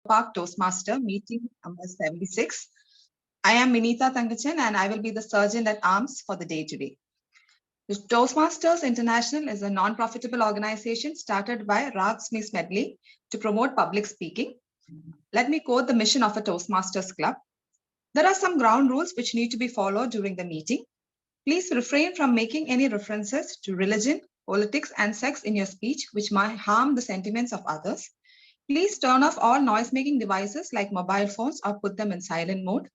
Technopark Toastmaster meeting number 76. I am Vineetha and I will be the Sergeant at Arms for the day today. The Toastmasters International is a non-profitable organization started by Raj Smith Medley to promote public speaking. Let me quote the mission of a Toastmasters Club. There are some ground rules which need to be followed during the meeting. Please refrain from making any references to religion, politics, and sex in your speech, which might harm the sentiments of others. Please turn off all noise-making devices like mobile phones or put them in silent mode.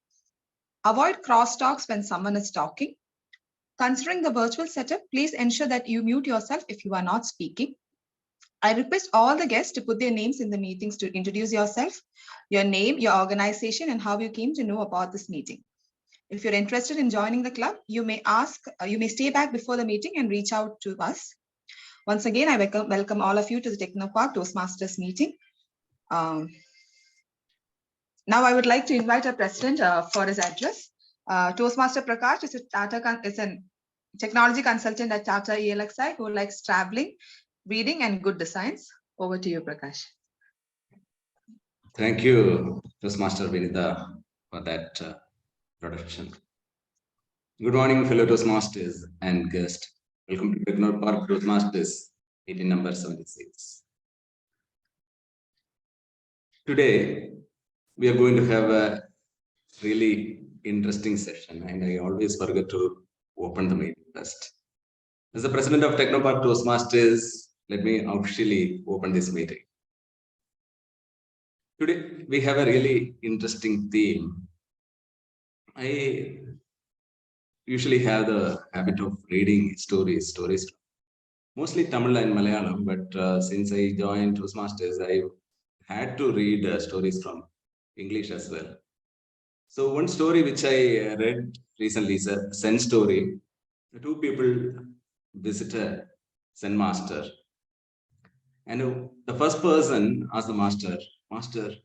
Avoid crosstalks when someone is talking. Considering the virtual setup, please ensure that you mute yourself if you are not speaking. I request all the guests to put their names in the meetings to introduce yourself, your name, your organization, and how you came to know about this meeting. If you're interested in joining the club, you may stay back before the meeting and reach out to us. Once again, I welcome all of you to the Technopark Toastmasters meeting. Now I would like to invite our president for his address. Toastmaster Prakash is a technology consultant at Tata ELXI who likes traveling, reading, and good designs. Over to you, Prakash. Thank you, Toastmaster Vineetha, for that introduction. Good morning, fellow Toastmasters and guests. Welcome to Technopark Toastmasters, meeting number 76. Today, we are going to have a really interesting session, and I always forget to open the meeting first. As the president of Technopark Toastmasters, let me officially open this meeting. Today, we have a really interesting theme. I usually have the habit of reading stories, mostly Tamil and Malayalam, but since I joined Toastmasters, I had to read stories from English as well. So one story which I read recently is a Zen story. Two people visit a Zen master. And the first person asked the master, Master,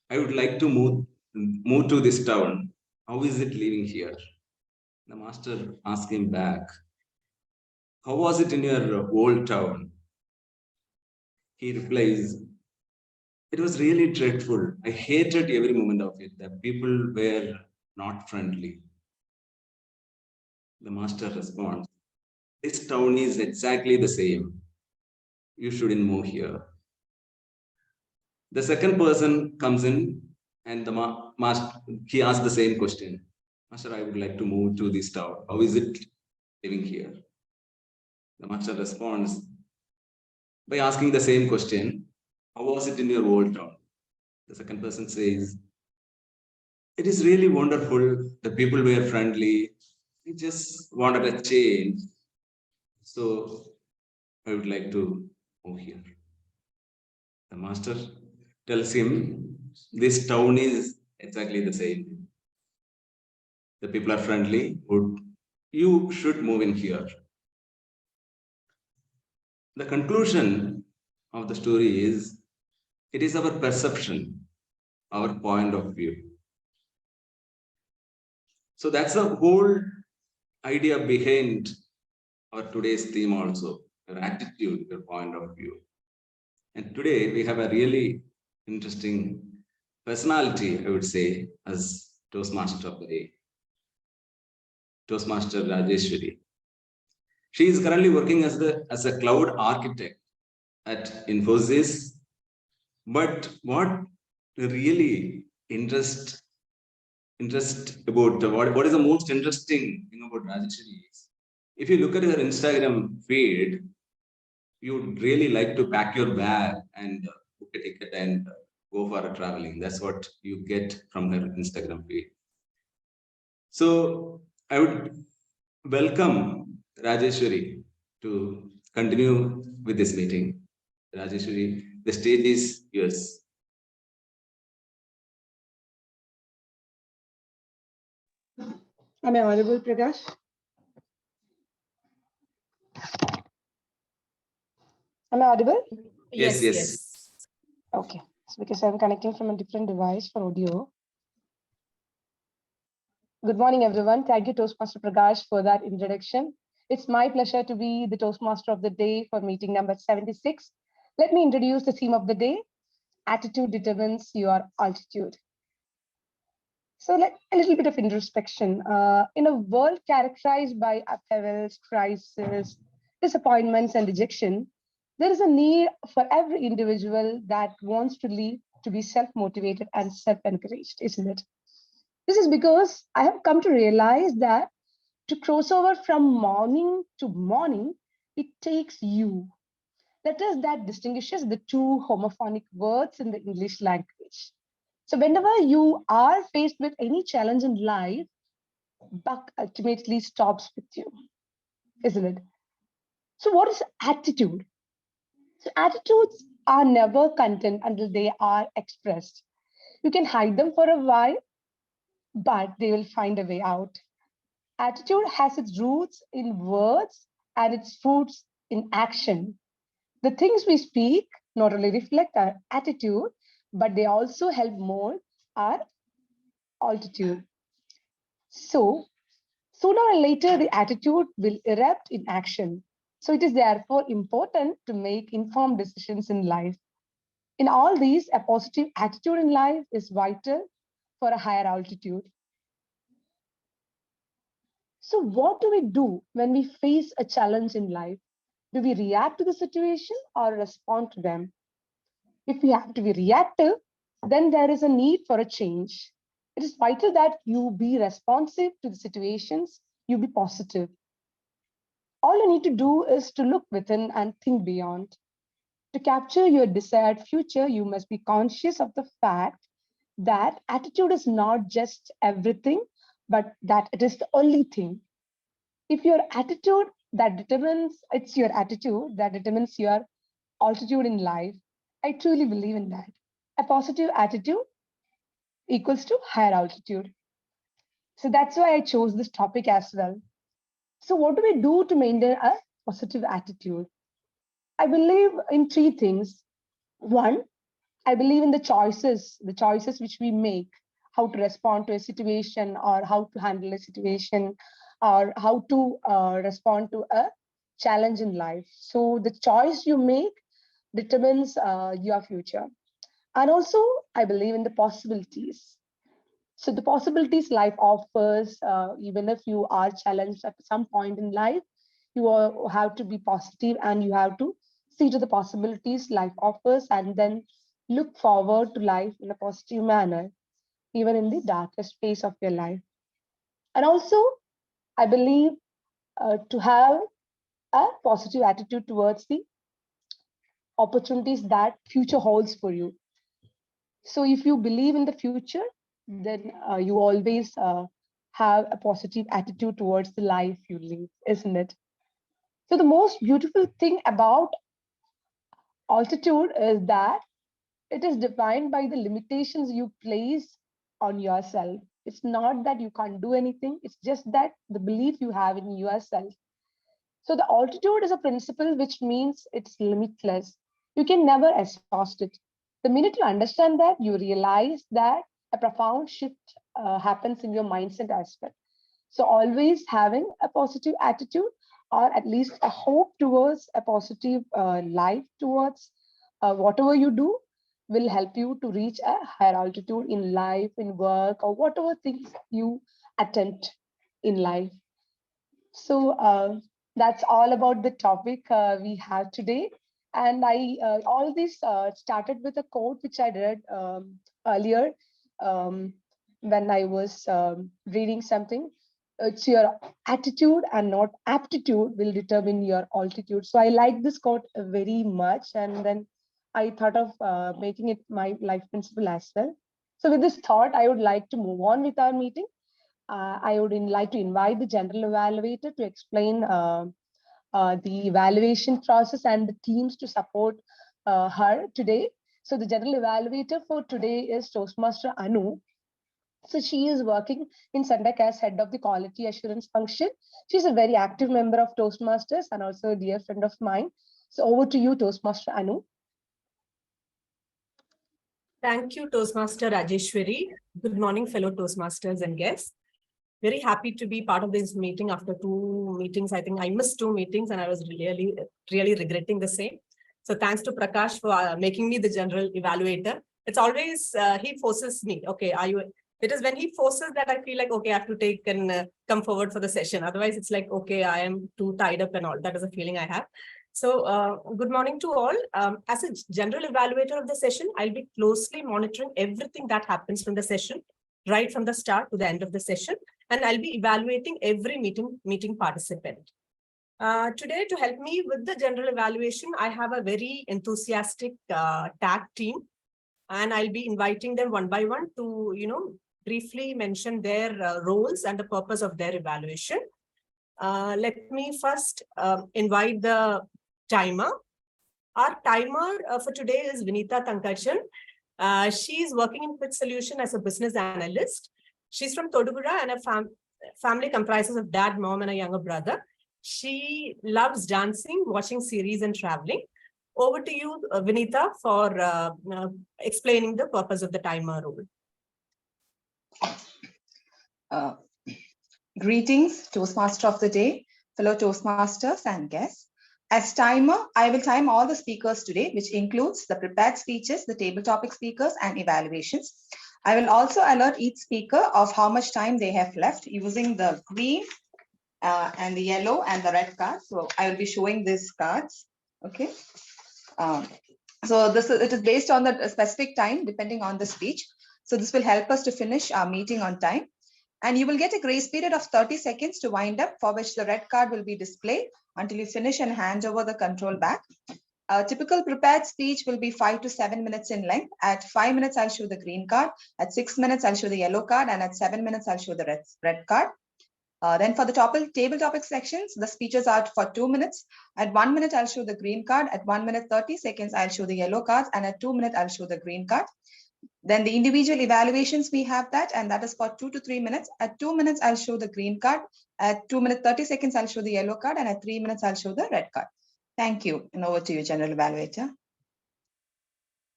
I would like to move to this town. How is it living here? The master asked him back, how was it in your old town? He replies, it was really dreadful. I hated every moment of it. The people were not friendly. The master responds, this town is exactly the same. You shouldn't move here. The second person comes in and the master, he asks the same question. Master, I would like to move to this town. How is it living here? The master responds by asking the same question. How was it in your old town? The second person says, it is really wonderful. The people were friendly. We just wanted a change. So I would like to move here. The master tells him, this town is exactly the same. The people are friendly. You should move in here. The conclusion of the story is, it is our perception, our point of view. So that's the whole idea behind our today's theme also, your attitude, your point of view. And today we have a really interesting personality, I would say, as Toastmaster of the day, Toastmaster Rajeshwary. She is currently working as a cloud architect at Infosys. But what really interest about what is the most interesting thing about Rajeshwary is, if you look at her Instagram feed, you would really like to pack your bag and book a ticket and go for a traveling. That's what you get from her Instagram feed. So I would welcome Rajeshwary to continue with this meeting. Rajeshwary, the stage is yours. Am I audible, Prakash? Am I audible? Yes. Okay, so because I'm connecting from a different device for audio. Good morning, everyone. Thank you, Toastmaster Prakash, for that introduction. It's my pleasure to be the Toastmaster of the day for meeting number 76. Let me introduce the theme of the day, attitude determines your altitude. So a little bit of introspection. In a world characterized by upheavals, crisis, disappointments, and rejection, there is a need for every individual that wants to live to be self-motivated and self-encouraged, isn't it? This is because I have come to realize that to cross over from morning to morning, it takes you. That is, that distinguishes the two homophonic words in the English language. So whenever you are faced with any challenge in life, buck ultimately stops with you, isn't it? So what is attitude? So attitudes are never content until they are expressed. You can hide them for a while, but they will find a way out. Attitude has its roots in words and its fruits in action. The things we speak not only reflect our attitude, but they also help mold our altitude. So, sooner or later, the attitude will erupt in action. So, it is therefore important to make informed decisions in life. In all these, a positive attitude in life is vital for a higher altitude. So, what do we do when we face a challenge in life? Do we react to the situation or respond to them? If we have to be reactive, then there is a need for a change. It is vital that you be responsive to the situations, you be positive. All you need to do is to look within and think beyond. To capture your desired future, you must be conscious of the fact that attitude is not just everything, but that it is the only thing. If your attitude that determines, it's your attitude that determines your altitude in life. I truly believe in that. A positive attitude equals to higher altitude. So that's why I chose this topic as well. So what do we do to maintain a positive attitude? I believe in three things. One, I believe in the choices which we make, how to respond to a situation or how to handle a situation or how to respond to a challenge in life. So the choice you make determines your future. And also, I believe in the possibilities. So the possibilities life offers, even if you are challenged at some point in life, you have to be positive and you have to see to the possibilities life offers and then look forward to life in a positive manner, even in the darkest phase of your life. And also, I believe to have a positive attitude towards the opportunities that future holds for you. So if you believe in the future, then you always have a positive attitude towards the life you live, isn't it? So the most beautiful thing about altitude is that it is defined by the limitations you place on yourself. It's not that you can't do anything, it's just that the belief you have in yourself. So the altitude is a principle which means it's limitless. You can never exhaust it. The minute you understand that, you realize that a profound shift happens in your mindset as well. So always having a positive attitude or at least a hope towards a positive life towards whatever you do will help you to reach a higher altitude in life, in work, or whatever things you attempt in life. So that's all about the topic we have today. And all this started with a quote which I read earlier when I was reading something. It's your attitude and not aptitude will determine your altitude. So I like this quote very much. And then I thought of making it my life principle as well. So with this thought, I would like to move on with our meeting. I would like to invite the general evaluator to explain the evaluation process and the teams to support her today. So the general evaluator for today is Toastmaster Anu. So she is working in Sundak as head of the quality assurance function. She's a very active member of Toastmasters and also a dear friend of mine. So over to you, Toastmaster Anu. Thank you, Toastmaster Rajeshwary. Good morning, fellow Toastmasters and guests. Very happy to be part of this meeting after 2 meetings. I think I missed 2 meetings and I was really regretting the same. So thanks to Prakash for making me the general evaluator. It's always, he forces me, okay, are you, it is when he forces that I feel like, okay, I have to take and come forward for the session. Otherwise, it's like, okay, I am too tied up and all. That is a feeling I have. So good morning to all. As a general evaluator of the session, I'll be closely monitoring everything that happens from the session, right from the start to the end of the session. And I'll be evaluating every meeting participant. Today, to help me with the general evaluation, I have a very enthusiastic tag team, and I'll be inviting them one by one to, briefly mention their roles and the purpose of their evaluation. Let me first invite the timer. Our timer for today is Vineetha Tankachan. She is working in Quick Solution as a business analyst. She's from Todugura, and her family comprises of dad, mom, and a younger brother. She loves dancing, watching series, and traveling. Over to you, Vineetha, for explaining the purpose of the timer rule. Greetings, Toastmaster of the day, fellow Toastmasters and guests. As timer, I will time all the speakers today, which includes the prepared speeches, the table topic speakers, and evaluations. I will also alert each speaker of how much time they have left using the green and the yellow and the red cards. So I will be showing these cards. Okay. So it is based on the specific time depending on the speech. So this will help us to finish our meeting on time. And you will get a grace period of 30 seconds to wind up, for which the red card will be displayed until you finish and hand over the control back. A typical prepared speech will be 5 to 7 minutes in length. At 5 minutes, I'll show the green card. At 6 minutes, I'll show the yellow card. And at 7 minutes, I'll show the red card. Then for the table topic sections, the speeches are for 2 minutes. At 1 minute, I'll show the green card. At 1 minute, 30 seconds, I'll show the yellow cards. And at 2 minutes, I'll show the green card. Then the individual evaluations, we have that, and that is for 2 to 3 minutes. At 2 minutes, I'll show the green card. At 2 minutes, 30 seconds, I'll show the yellow card. And at 3 minutes, I'll show the red card. Thank you. And over to you, General Evaluator.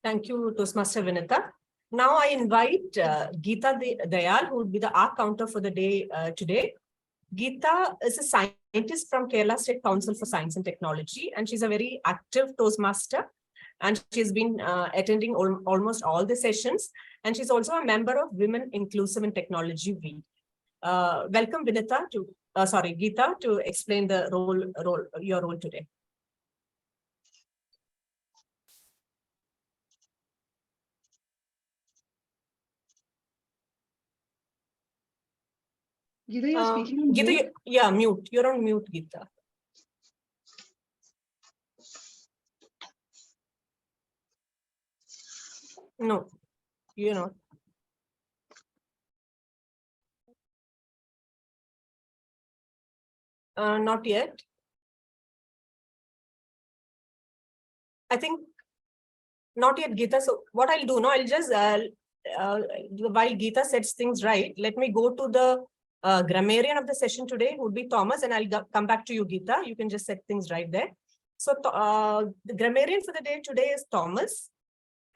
Thank you, Toastmaster Vineetha. Now I invite Geetha Dayal, who will be the arc counter for the day today. Geetha is a scientist from Kerala State Council for Science and Technology, and she's a very active Toastmaster. And she's been attending almost all the sessions. And she's also a member of Women Inclusive in Technology Week. Welcome, Vineetha, Geetha, to explain the your role today. Geetha, you're speaking on Geetha, mute. yeah, mute. You're on mute, Geetha. No, you're not. Not yet. I think not yet, Geetha. So what I'll do now, I'll just, while Geetha sets things right, let me go to the grammarian of the session today, who would be Thomas, and I'll come back to you, Geetha. You can just set things right there. So the grammarian for the day today is Thomas.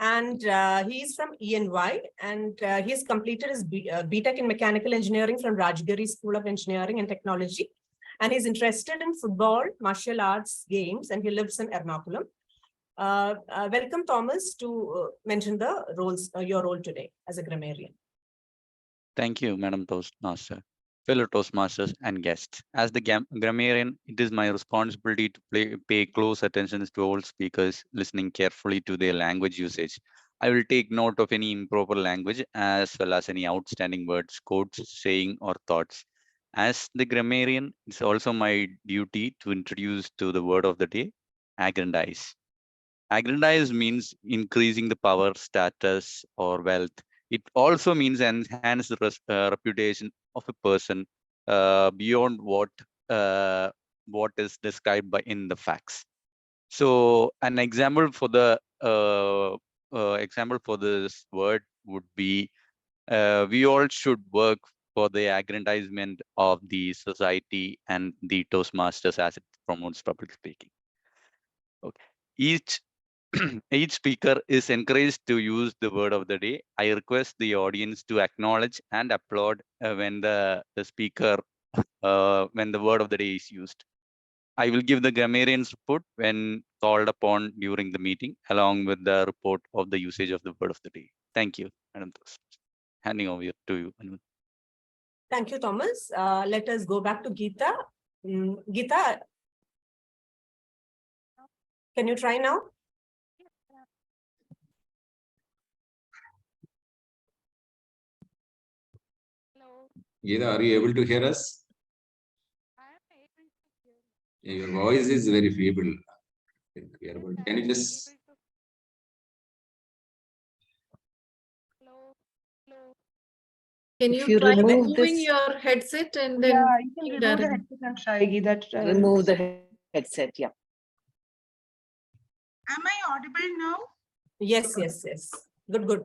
And he's from ENY, and he's completed his BTech in Mechanical Engineering from Rajeshwary School of Engineering and Technology. And he's interested in football, martial arts, games, and he lives in Ernakulam. Welcome, Thomas, to mention the roles, your role today as a grammarian. Thank you, Madam Toastmaster. Fellow Toastmasters and guests. As the grammarian, it is my responsibility to pay close attention to all speakers, listening carefully to their language usage. I will take note of any improper language as well as any outstanding words, quotes, saying, or thoughts. As the grammarian, it's also my duty to introduce to the word of the day, aggrandize. Aggrandize means increasing the power, status, or wealth. It also means enhance the reputation of a person beyond what is described in the facts. So an example for the example for this word would be we all should work for the aggrandizement of the society and the Toastmasters as it promotes public speaking. Okay. Each speaker is encouraged to use the word of the day. I request the audience to acknowledge and applaud when the speaker, when the word of the day is used. I will give the grammarian's report when called upon during the meeting, along with the report of the usage of the word of the day. Thank you, Madam Toastmaster. Handing over to you, Anu. Thank you, Thomas. Let us go back to Geetha. Geetha, can you try now? Geetha, are you able to hear us? Your voice is very feeble. Can you just... Can If you you try remove removing this- your headset and then Yeah, you can remove the headset and try that. Remove the headset, yeah. Am I audible now? Yes, yes, yes. Good, good.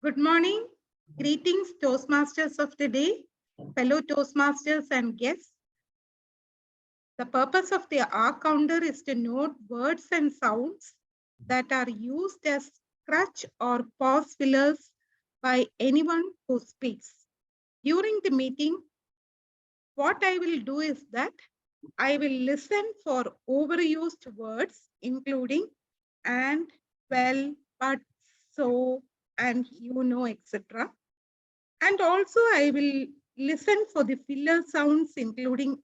Good morning. Greetings, Toastmasters of the day, fellow Toastmasters and guests. The purpose of the R counter is to note words and sounds that are used as crutch or pause fillers by anyone who speaks. During the meeting, what I will do is that I will listen for overused words, including and, well, but, so, and you know, etc. And also I will listen for the filler sounds, including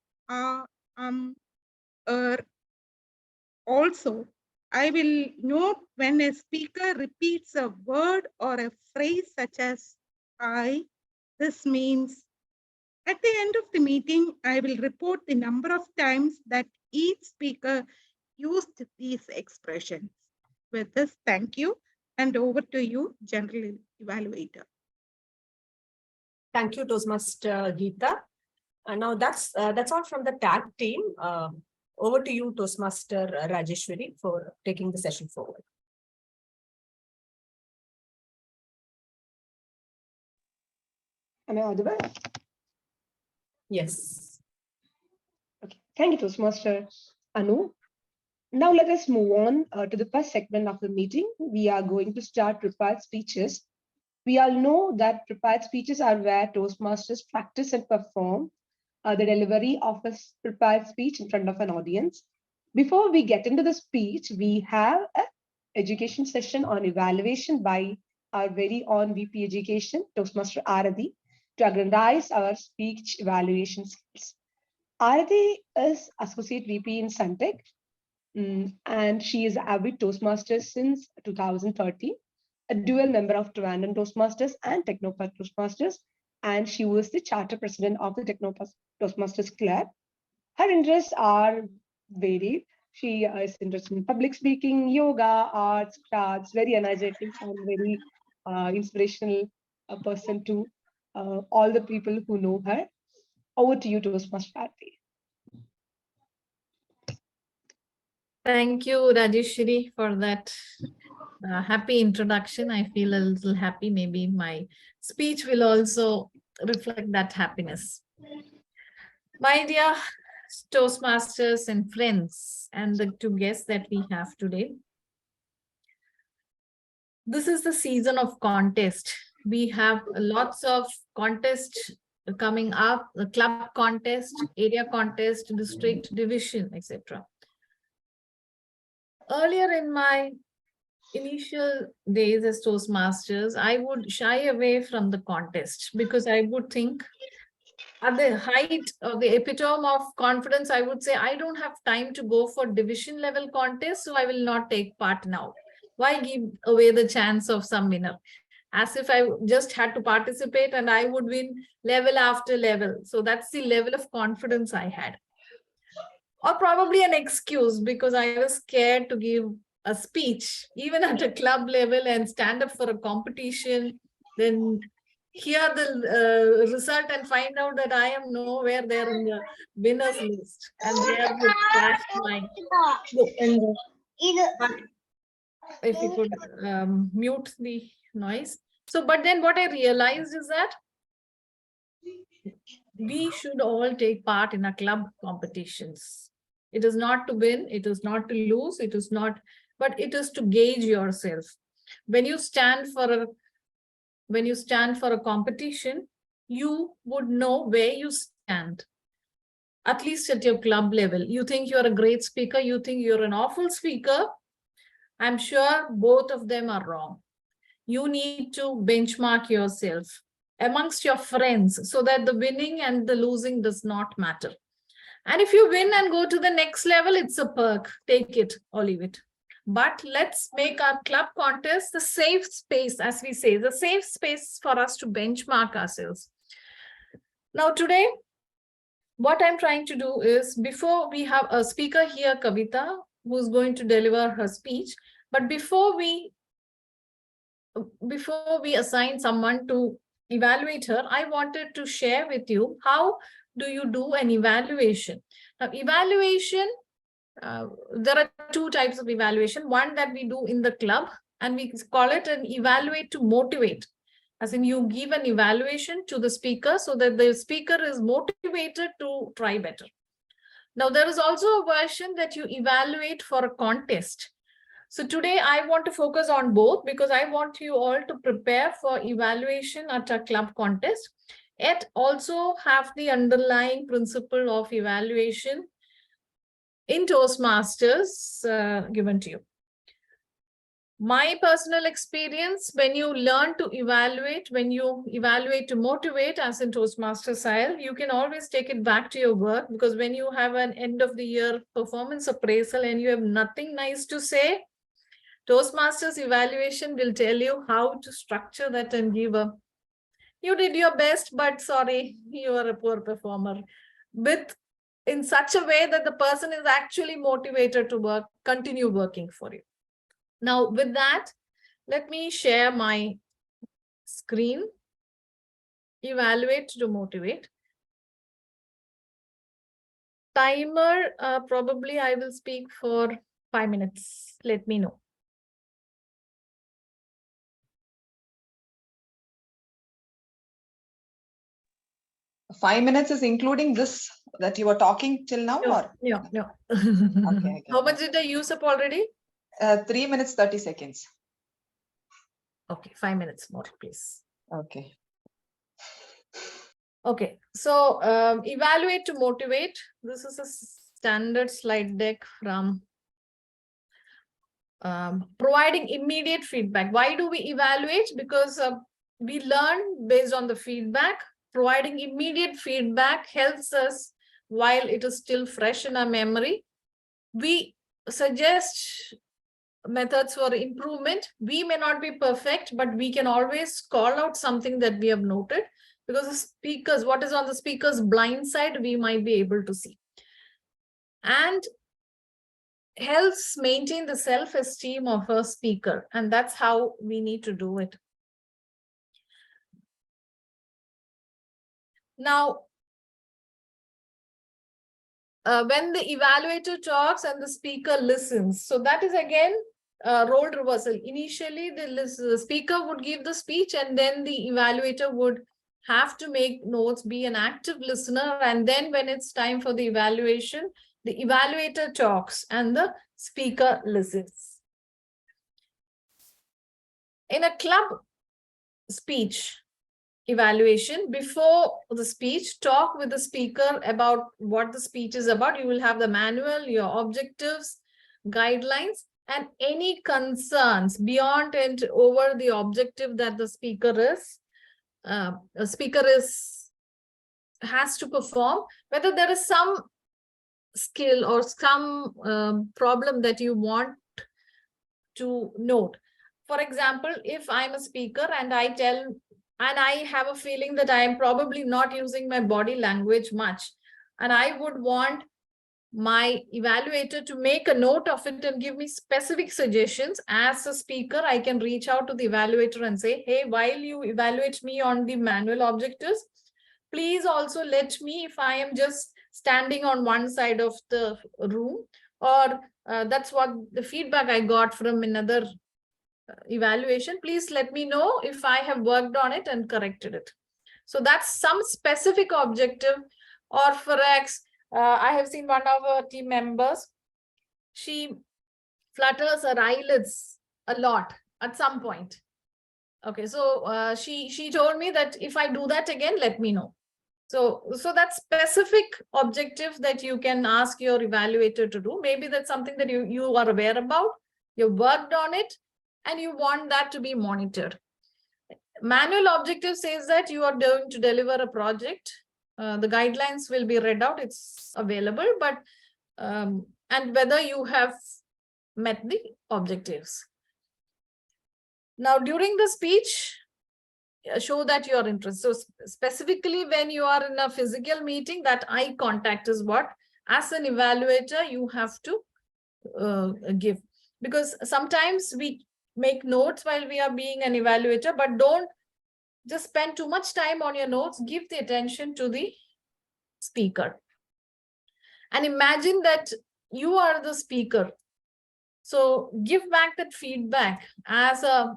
Also, I will note when a speaker repeats a word or a phrase such as I, this means. At the end of the meeting, I will report the number of times that each speaker used these expressions. With this, thank you, and over to you, General Evaluator. Thank you, Toastmaster Geetha. And now that's all from the tag team. Over to you, Toastmaster Rajeshwary, for taking the session forward. Am I audible? Yes. Okay. Thank you, Toastmaster Anu. Now let us move on to the first segment of the meeting. We are going to start prepared speeches. We all know that prepared speeches are where Toastmasters practice and perform the delivery of a prepared speech in front of an audience. Before we get into the speech, we have an education session on evaluation by our very own VP Education, Toastmaster Arathi, to aggrandize our speech evaluation skills. Arathi is Associate VP in Suntech, and she is an avid Toastmaster since 2013, a dual member of Trivandrum Toastmasters and Technopark Toastmasters, and she was the charter president of the Technopark Toastmasters Club. Her interests are varied. She is interested in public speaking, yoga, arts, crafts, very energetic and very inspirational person to all the people who know her. Over to you, Toastmaster Arathi. Thank you, Rajeshwary, for that happy introduction. I feel a little happy. Maybe my speech will also reflect that happiness. My dear Toastmasters and friends, and the two guests that we have today, this is the season of contest. We have lots of contests coming up, the club contest, area contest, district, division, etc. Earlier in my initial days as Toastmasters, I would shy away from the contest because I would think at the height of the epitome of confidence, I would say, I don't have time to go for division level contest, so I will not take part now. Why give away the chance of some winner? As if I just had to participate and I would win level after level. So that's the level of confidence I had. Or probably an excuse because I was scared to give a speech, even at a club level, and stand up for a competition, then hear the result and find out that I am nowhere there in the winners list. And there would flash my book. But if you could mute the noise. So, but then what I realized is that we should all take part in a club competitions. It is not to win, it is not to lose, it is not, but it is to gauge yourself. When you stand for a competition, you would know where you stand. at least at your club level. You think you're a great speaker, you think you're an awful speaker. I'm sure both of them are wrong. You need to benchmark yourself amongst your friends so that the winning and the losing does not matter. And if you win and go to the next level, it's a perk. Take it or leave it. But let's make our club contest the safe space, as we say, the safe space for us to benchmark ourselves. Now today, what I'm trying to do is, before we have a speaker here, Kavita, who's going to deliver her speech, but before we assign someone to evaluate her, I wanted to share with you how do you do an evaluation. Now, evaluation, there are two types of evaluation. One that we do in the club, and we call it an evaluate to motivate. As in, you give an evaluation to the speaker so that the speaker is motivated to try better. Now, there is also a version that you evaluate for a contest. So today I want to focus on both because I want you all to prepare for evaluation at a club contest, yet also have the underlying principle of evaluation in Toastmasters given to you. My personal experience, when you learn to evaluate, when you evaluate to motivate, as in Toastmaster style, you can always take it back to your work, because when you have an end of the year performance appraisal and you have nothing nice to say, Toastmasters evaluation will tell you how to structure that and give a, you did your best, but sorry, you are a poor performer, with in such a way that the person is actually motivated to work, continue working for you. Now, with that, let me share my screen. Evaluate to motivate. Timer, probably I will speak for 5 minutes. Let me know. Five minutes is including this that you were talking till now? Or? No. Okay. How much did I use up already? 3 minutes, 30 seconds. Okay, 5 minutes more, please. Okay. Okay, so evaluate to motivate. This is a standard slide deck from providing immediate feedback. Why do we evaluate? Because we learn based on the feedback. Providing immediate feedback helps us while it is still fresh in our memory. We suggest methods for improvement. We may not be perfect, but we can always call out something that we have noted, because the speakers, what is on the speaker's blind side, we might be able to see. And helps maintain the self-esteem of a speaker. And that's how we need to do it. Now, when the evaluator talks and the speaker listens, so that is again role reversal. Initially, the speaker would give the speech, and then the evaluator would have to make notes, be an active listener. And then when it's time for the evaluation, the evaluator talks and the speaker listens. In a club speech evaluation, before the speech, talk with the speaker about what the speech is about. You will have the manual, your objectives, guidelines, and any concerns beyond and over the objective that the speaker has to perform, whether there is some skill or some problem that you want to note. For example, if I'm a speaker and I have a feeling that I am probably not using my body language much, and I would want my evaluator to make a note of it and give me specific suggestions. As a speaker, I can reach out to the evaluator and say, hey, while you evaluate me on the manual objectives, please also let me, if I am just standing on one side of the room, or that's what the feedback I got from another evaluation, please let me know if I have worked on it and corrected it. So that's some specific objective. Or for X, I have seen one of our team members, she flutters her eyelids a lot at some point. Okay, so she told me that if I do that again, let me know. So that specific objective that you can ask your evaluator to do, maybe that's something that you are aware about, you worked on it, and you want that to be monitored. Manual objective says that you are going to deliver a project. The guidelines will be read out, it's available, but and whether you have met the objectives. Now, during the speech, show that you are interested. So specifically when you are in a physical meeting, that eye contact is what, as an evaluator, you have to give. Because sometimes we make notes while we are being an evaluator, but don't just spend too much time on your notes. Give the attention to the speaker. And imagine that you are the speaker. So give back that feedback as a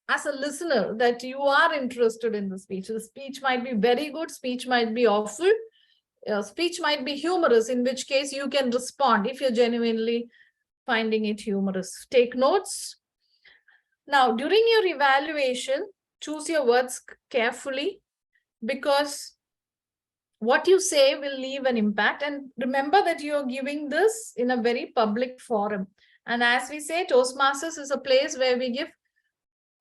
listener, that you are interested in the speech. The speech might be very good, speech might be awful, speech might be humorous, in which case you can respond if you're genuinely finding it humorous. Take notes. Now, during your evaluation, choose your words carefully, because what you say will leave an impact. And remember that you're giving this in a very public forum. And as we say, Toastmasters is a place where we give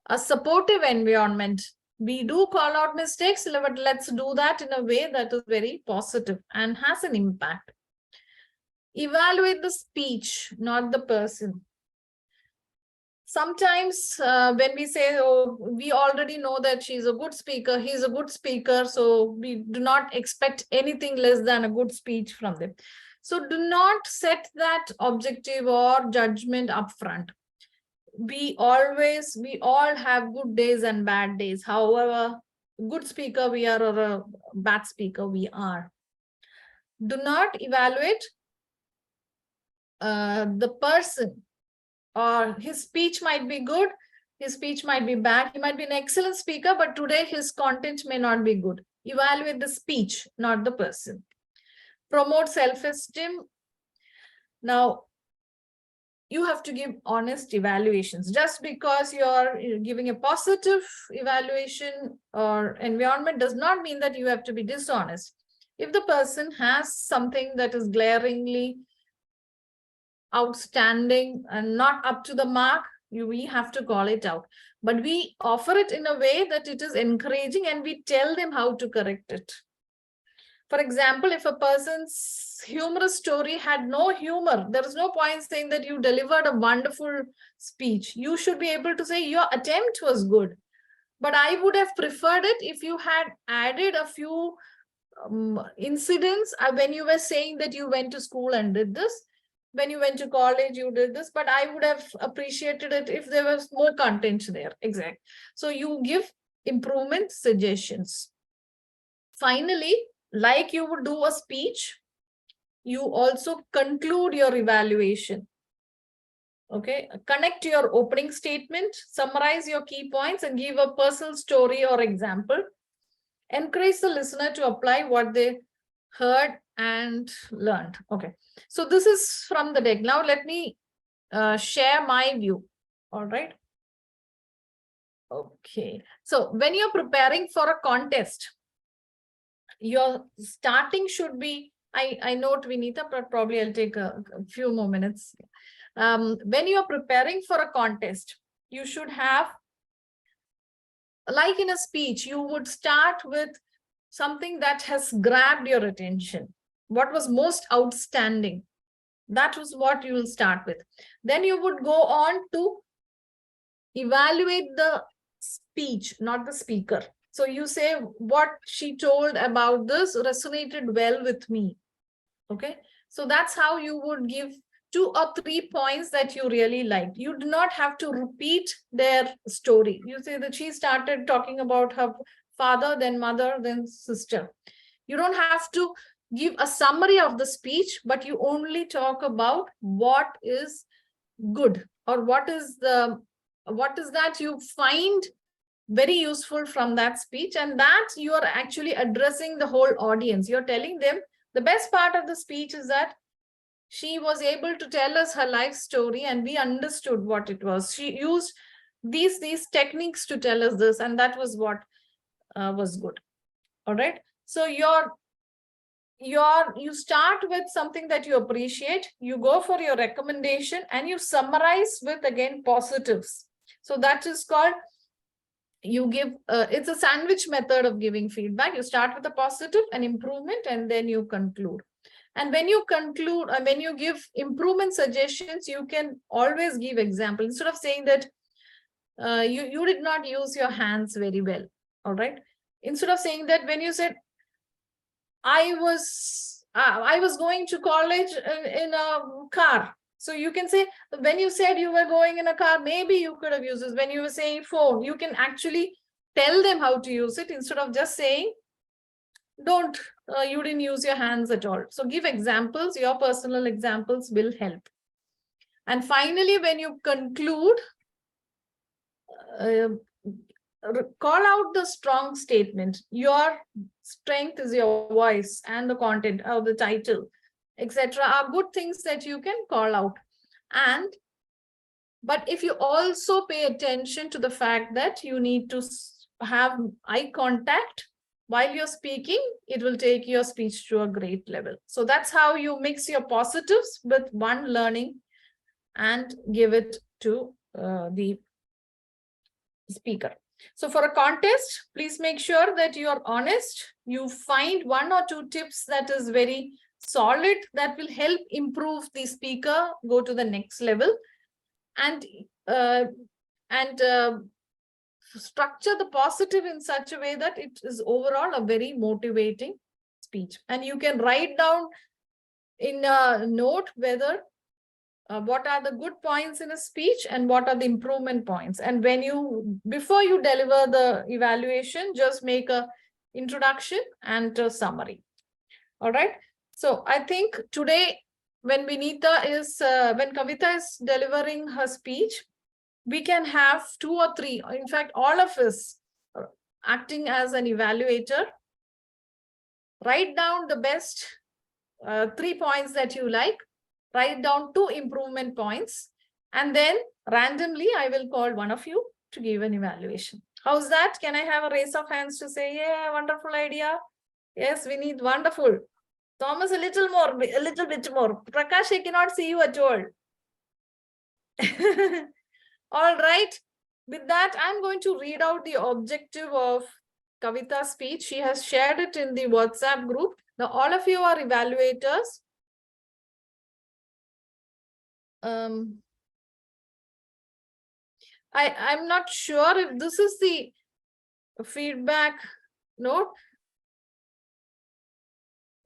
a supportive environment. We do call out mistakes, but let's do that in a way that is very positive and has an impact. Evaluate the speech, not the person. Sometimes when we say, oh, we already know that she's a good speaker, he's a good speaker, so we do not expect anything less than a good speech from them. So do not set that objective or judgment upfront. We all have good days and bad days. However, good speaker we are or a bad speaker we are. Do not evaluate the person, or his speech might be good, his speech might be bad. He might be an excellent speaker, but today his content may not be good. Evaluate the speech, not the person. Promote self-esteem. Now, you have to give honest evaluations. Just because you're giving a positive evaluation or environment does not mean that you have to be dishonest. If the person has something that is glaringly outstanding and not up to the mark, we have to call it out. But we offer it in a way that it is encouraging, and we tell them how to correct it. For example, if a person's humorous story had no humor, there is no point saying that you delivered a wonderful speech. You should be able to say your attempt was good, but I would have preferred it if you had added a few incidents when you were saying that you went to school and did this. When you went to college, you did this, but I would have appreciated it if there was more content there. Exactly. So you give improvement suggestions. Finally, like you would do a speech, you also conclude your evaluation. Okay, connect your opening statement, summarize your key points, and give a personal story or example. Encourage the listener to apply what they heard and learned. Okay, so this is from the deck. Now let me share my view. All right. Okay, so when you're preparing for a contest, your starting should be, I note Vineetha, but probably I'll take a few more minutes. When you're preparing for a contest, you should have, like in a speech, you would start with something that has grabbed your attention. What was most outstanding? That was what you will start with. Then you would go on to evaluate the speech, not the speaker. So you say what she told about this resonated well with me. Okay, so that's how you would give 2 or 3 points that you really liked. You do not have to repeat their story. You say that she started talking about her father, then mother, then sister. You don't have to give a summary of the speech, but you only talk about what is good, or what is that you find very useful from that speech, and that you are actually addressing the whole audience. You're telling them the best part of the speech is that she was able to tell us her life story and we understood what it was. She used these techniques to tell us this, and that was what was good. All right. So you start with something that you appreciate, you go for your recommendation, and you summarize with again positives. So that is called, you give it's a sandwich method of giving feedback. You start with a positive and improvement, and then you conclude. And when you conclude, when you give improvement suggestions, you can always give examples instead of saying that you did not use your hands very well. All right. Instead of saying that, when you said, I was going to college in a car. So you can say, when you said you were going in a car, maybe you could have used this. When you were saying phone, you can actually tell them how to use it instead of just saying, you didn't use your hands at all. So give examples, your personal examples will help. And finally, when you conclude, call out the strong statement. Your strength is your voice, and the content of the title, etc., are good things that you can call out. But if you also pay attention to the fact that you need to have eye contact while you're speaking, it will take your speech to a great level. So that's how you mix your positives with one learning and give it to the speaker. So for a contest, please make sure that you are honest. You find 1 or 2 tips that is very solid, that will help improve the speaker, go to the next level, and structure the positive in such a way that it is overall a very motivating speech. And you can write down in a note whether what are the good points in a speech and what are the improvement points. And before you deliver the evaluation, just make a introduction and a summary. All right. So I think today, when Kavita is delivering her speech, we can have 2 or 3, in fact, all of us acting as an evaluator. Write down the best 3 points that you like, write down 2 improvement points, and then randomly I will call one of you to give an evaluation. How's that? Can I have a raise of hands to say, yeah, wonderful idea? Yes, we need wonderful. Thomas, a little bit more. Prakash, I cannot see you at all. All right. With that, I'm going to read out the objective of Kavita's speech. She has shared it in the WhatsApp group. Now, all of you are evaluators. I'm not sure if this is the feedback note,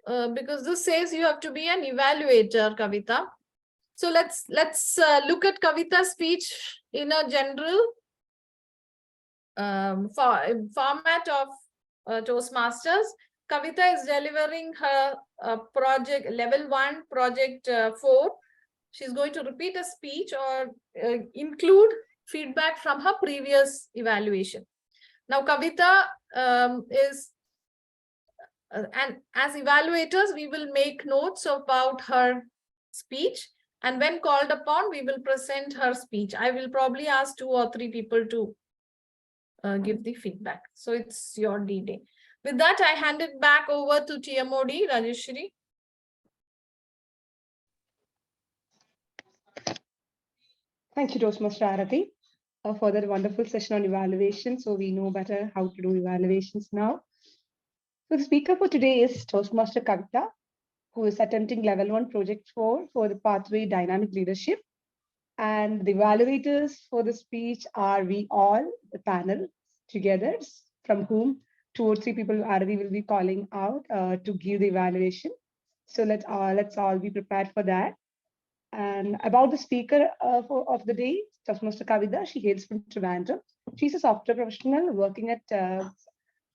because this says you have to be an evaluator, Kavita. So let's look at Kavita's speech in a general format of Toastmasters. Kavita is delivering her project level 1, project 4. She's going to repeat a speech or include feedback from her previous evaluation. Now, Kavita is, and as evaluators, we will make notes about her speech. And when called upon, we will present her speech. I will probably ask 2 or 3 people to give the feedback. So it's your D-Day. With that, I hand it back over to TMOD, Rajeshwary. Thank you, Toastmaster Arathi, for that wonderful session on evaluation. So we know better how to do evaluations now. So the speaker for today is Toastmaster Kavita, who is attempting level 1 project 4 for the pathway dynamic leadership. And the evaluators for the speech are we all, the panel together, from whom 2 or 3 people Arathi will be calling out to give the evaluation. So let's all be prepared for that. And about the speaker of the day, Toastmaster Kavita, she hails from Trivandrum. She's a software professional working at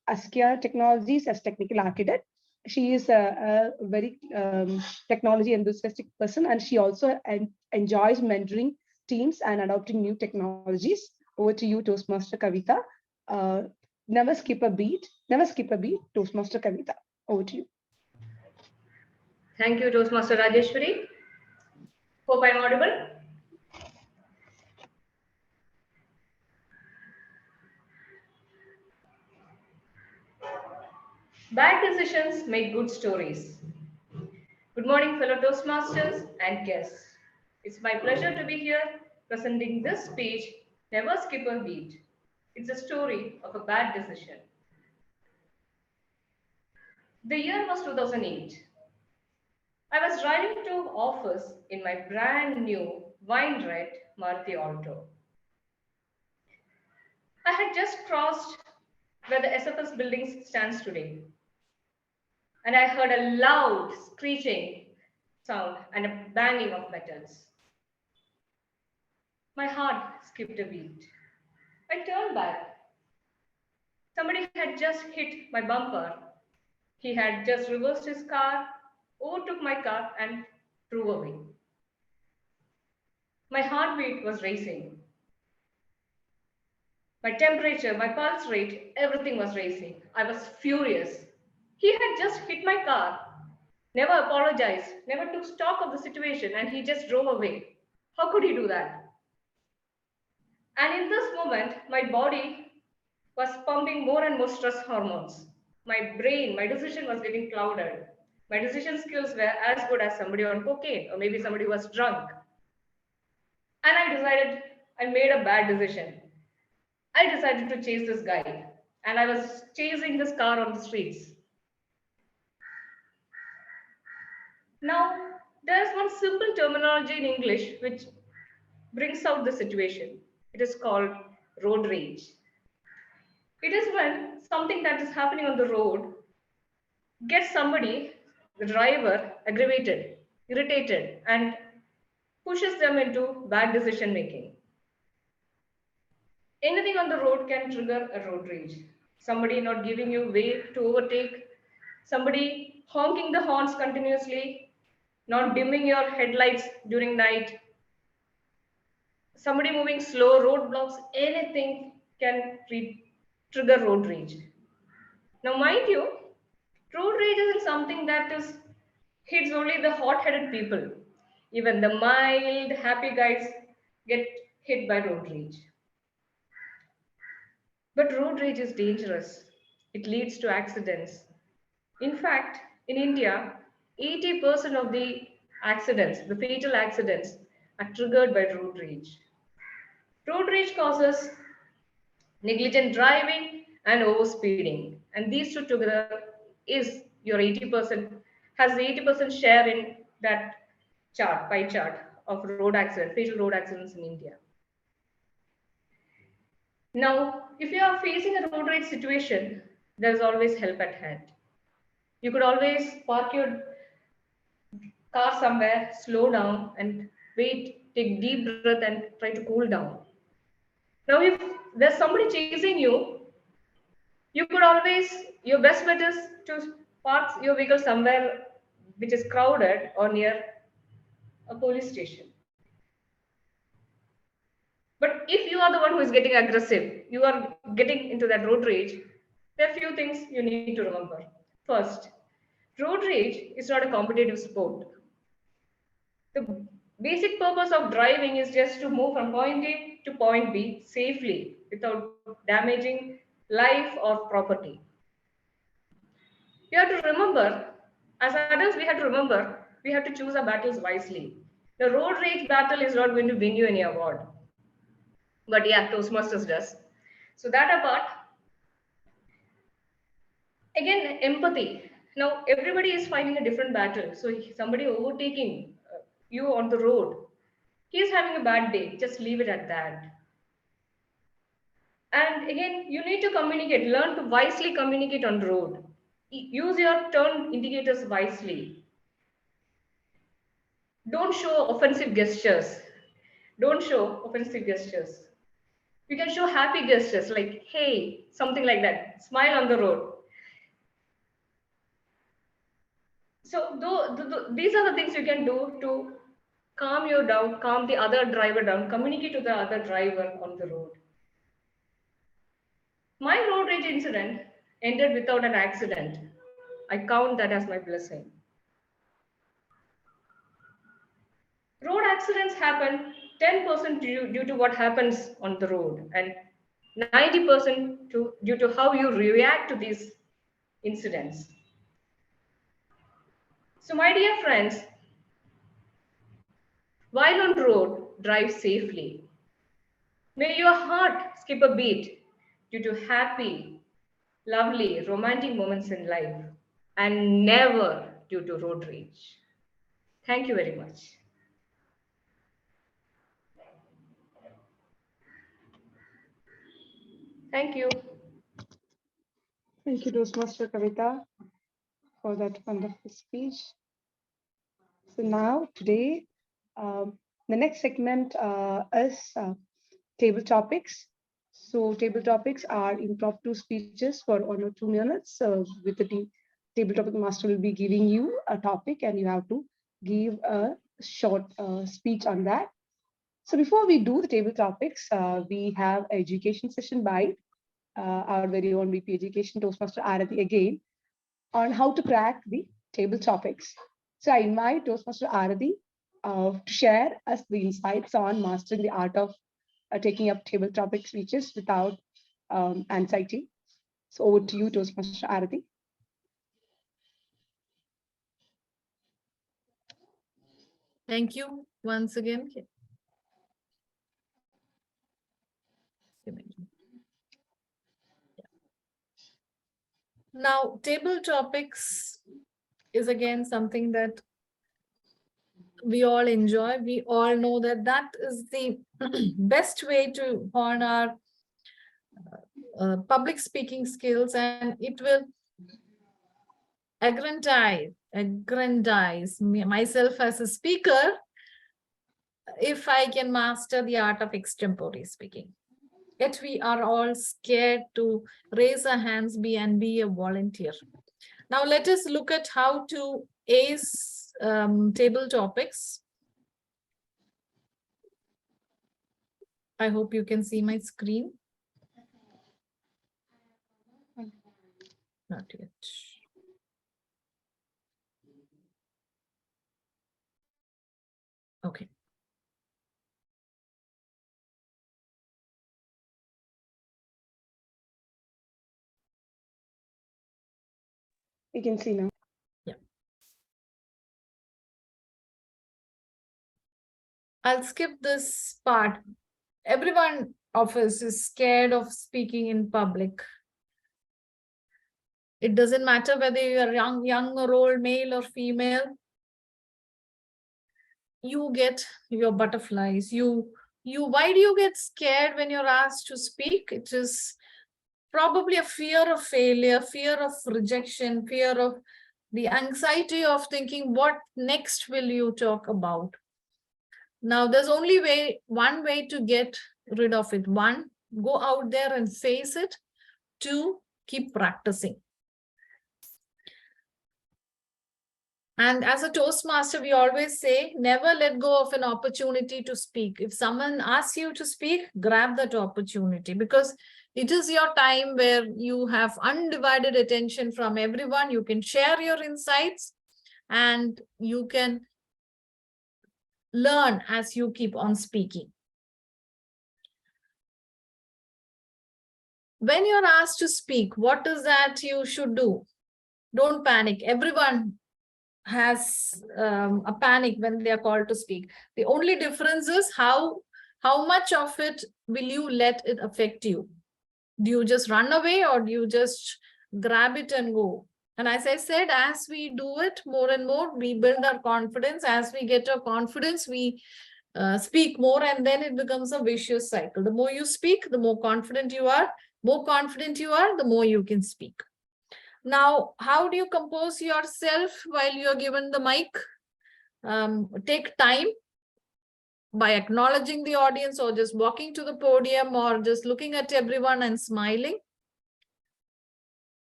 Askia Technologies as technical architect. She is a very technology enthusiastic person, and she also enjoys mentoring teams and adopting new technologies. Over to you, Toastmaster Kavita. Never skip a beat, Toastmaster Kavita. Over to you. Thank you, Toastmaster Rajeshwary. Hope I'm audible. Bad decisions make good stories. Good morning, fellow Toastmasters and guests. It's my pleasure to be here presenting this speech, Never Skip a Beat. It's a story of a bad decision. The year was 2008. I was driving to office in my brand new wine red Maruti Alto. I had just crossed where the SFS building stands today, and I heard a loud screeching sound and a banging of metals. My heart skipped a beat. I turned back. Somebody had just hit my bumper. He had just reversed his car, overtook my car, and drove away. My heartbeat was racing. My temperature, my pulse rate, everything was racing. I was furious. He had just hit my car, never apologized, never took stock of the situation, and he just drove away. How could he do that? And in this moment, my body was pumping more and more stress hormones. My brain, my decision was getting clouded. My decision skills were as good as somebody on cocaine or maybe somebody who was drunk. And I decided I made a bad decision. I decided to chase this guy, and I was chasing this car on the streets. Now, there's one simple terminology in English which brings out the situation. It is called road rage. It is when something that is happening on the road gets somebody, the driver, aggravated, irritated, and pushes them into bad decision making. Anything on the road can trigger a road rage. Somebody not giving you way to overtake, somebody honking the horns continuously, not dimming your headlights during night, somebody moving slow, roadblocks, anything can trigger road rage. Now, mind you, road rage isn't something that hits only the hot-headed people. Even the mild, happy guys get hit by road rage. But road rage is dangerous. It leads to accidents. In fact, in India, 80% of the accidents, the fatal accidents, are triggered by road rage. Road rage causes negligent driving and overspeeding. And these two together is your 80%, has the 80% share in that chart, pie chart of road accidents, fatal road accidents in India. Now, if you are facing a road rage situation, there's always help at hand. You could always park your car somewhere, slow down and wait, take deep breath and try to cool down. Now, if there's somebody chasing you, you could always, your best bet is to park your vehicle somewhere which is crowded or near a police station. But if you are the one who is getting aggressive, you are getting into that road rage, there are a few things you need to remember. First, road rage is not a competitive sport. The basic purpose of driving is just to move from point A to point B safely without damaging life or property. You have to remember, as adults, we have to remember, we have to choose our battles wisely. The road rage battle is not going to win you any award. But yeah, Toastmasters does. So that apart, again, empathy. Now, everybody is fighting a different battle. So somebody overtaking you on the road, he's having a bad day. Just leave it at that. And again, you need to communicate, learn to wisely communicate on the road. Use your turn indicators wisely. Don't show offensive gestures. Don't show offensive gestures. You can show happy gestures like, hey, something like that. Smile on the road. So these are the things you can do to calm you down, calm the other driver down, communicate to the other driver on the road. My road rage incident ended without an accident. I count that as my blessing. Road accidents happen 10% due to what happens on the road and 90% due to how you react to these incidents. So my dear friends, while on road, drive safely. May your heart skip a beat due to happy, lovely, romantic moments in life, and never due to road rage. Thank you very much. Thank you. Thank you, Toastmaster Kavita, for that wonderful speech. So now, today, the next segment is table topics. So table topics are impromptu speeches for 1 or 2 minutes. With the table topic master will be giving you a topic and you have to give a short speech on that. So before we do the table topics, we have an education session by our very own VP Education, Toastmaster Arathi again, on how to crack the table topics. So I invite Toastmaster Arathi to share us the insights on mastering the art of taking up table topic speeches without anxiety. So over to you, Toastmaster Arathi. Thank you once again. Now, table topics is again something that we all enjoy. We all know that that is the best way to hone our public speaking skills, and it will aggrandize myself as a speaker if I can master the art of extempore speaking. Yet we are all scared to raise our hands and be a volunteer. Now let us look at how to ace table topics. I hope you can see my screen. Not yet. Okay. You can see now. Yeah. I'll skip this part. Everyone of us is scared of speaking in public. It doesn't matter whether you're young or old, male or female. You get your butterflies. Why do you get scared when you're asked to speak? It is probably a fear of failure, fear of rejection, fear of the anxiety of thinking, what next will you talk about? Now, there's only one way to get rid of it. One, go out there and face it. Two, keep practicing. And as a Toastmaster, we always say, never let go of an opportunity to speak. If someone asks you to speak, grab that opportunity, because it is your time where you have undivided attention from everyone. You can share your insights and you can learn as you keep on speaking. When you're asked to speak, what is that you should do? Don't panic. Everyone has a panic when they are called to speak. The only difference is how much of it will you let it affect you? Do you just run away or do you just grab it and go? And as I said, as we do it more and more, we build our confidence. As we get our confidence, we speak more, and then it becomes a vicious cycle. The more you speak, the more confident you are. More confident you are, the more you can speak. Now, how do you compose yourself while you're given the mic? Take time by acknowledging the audience, or just walking to the podium, or just looking at everyone and smiling.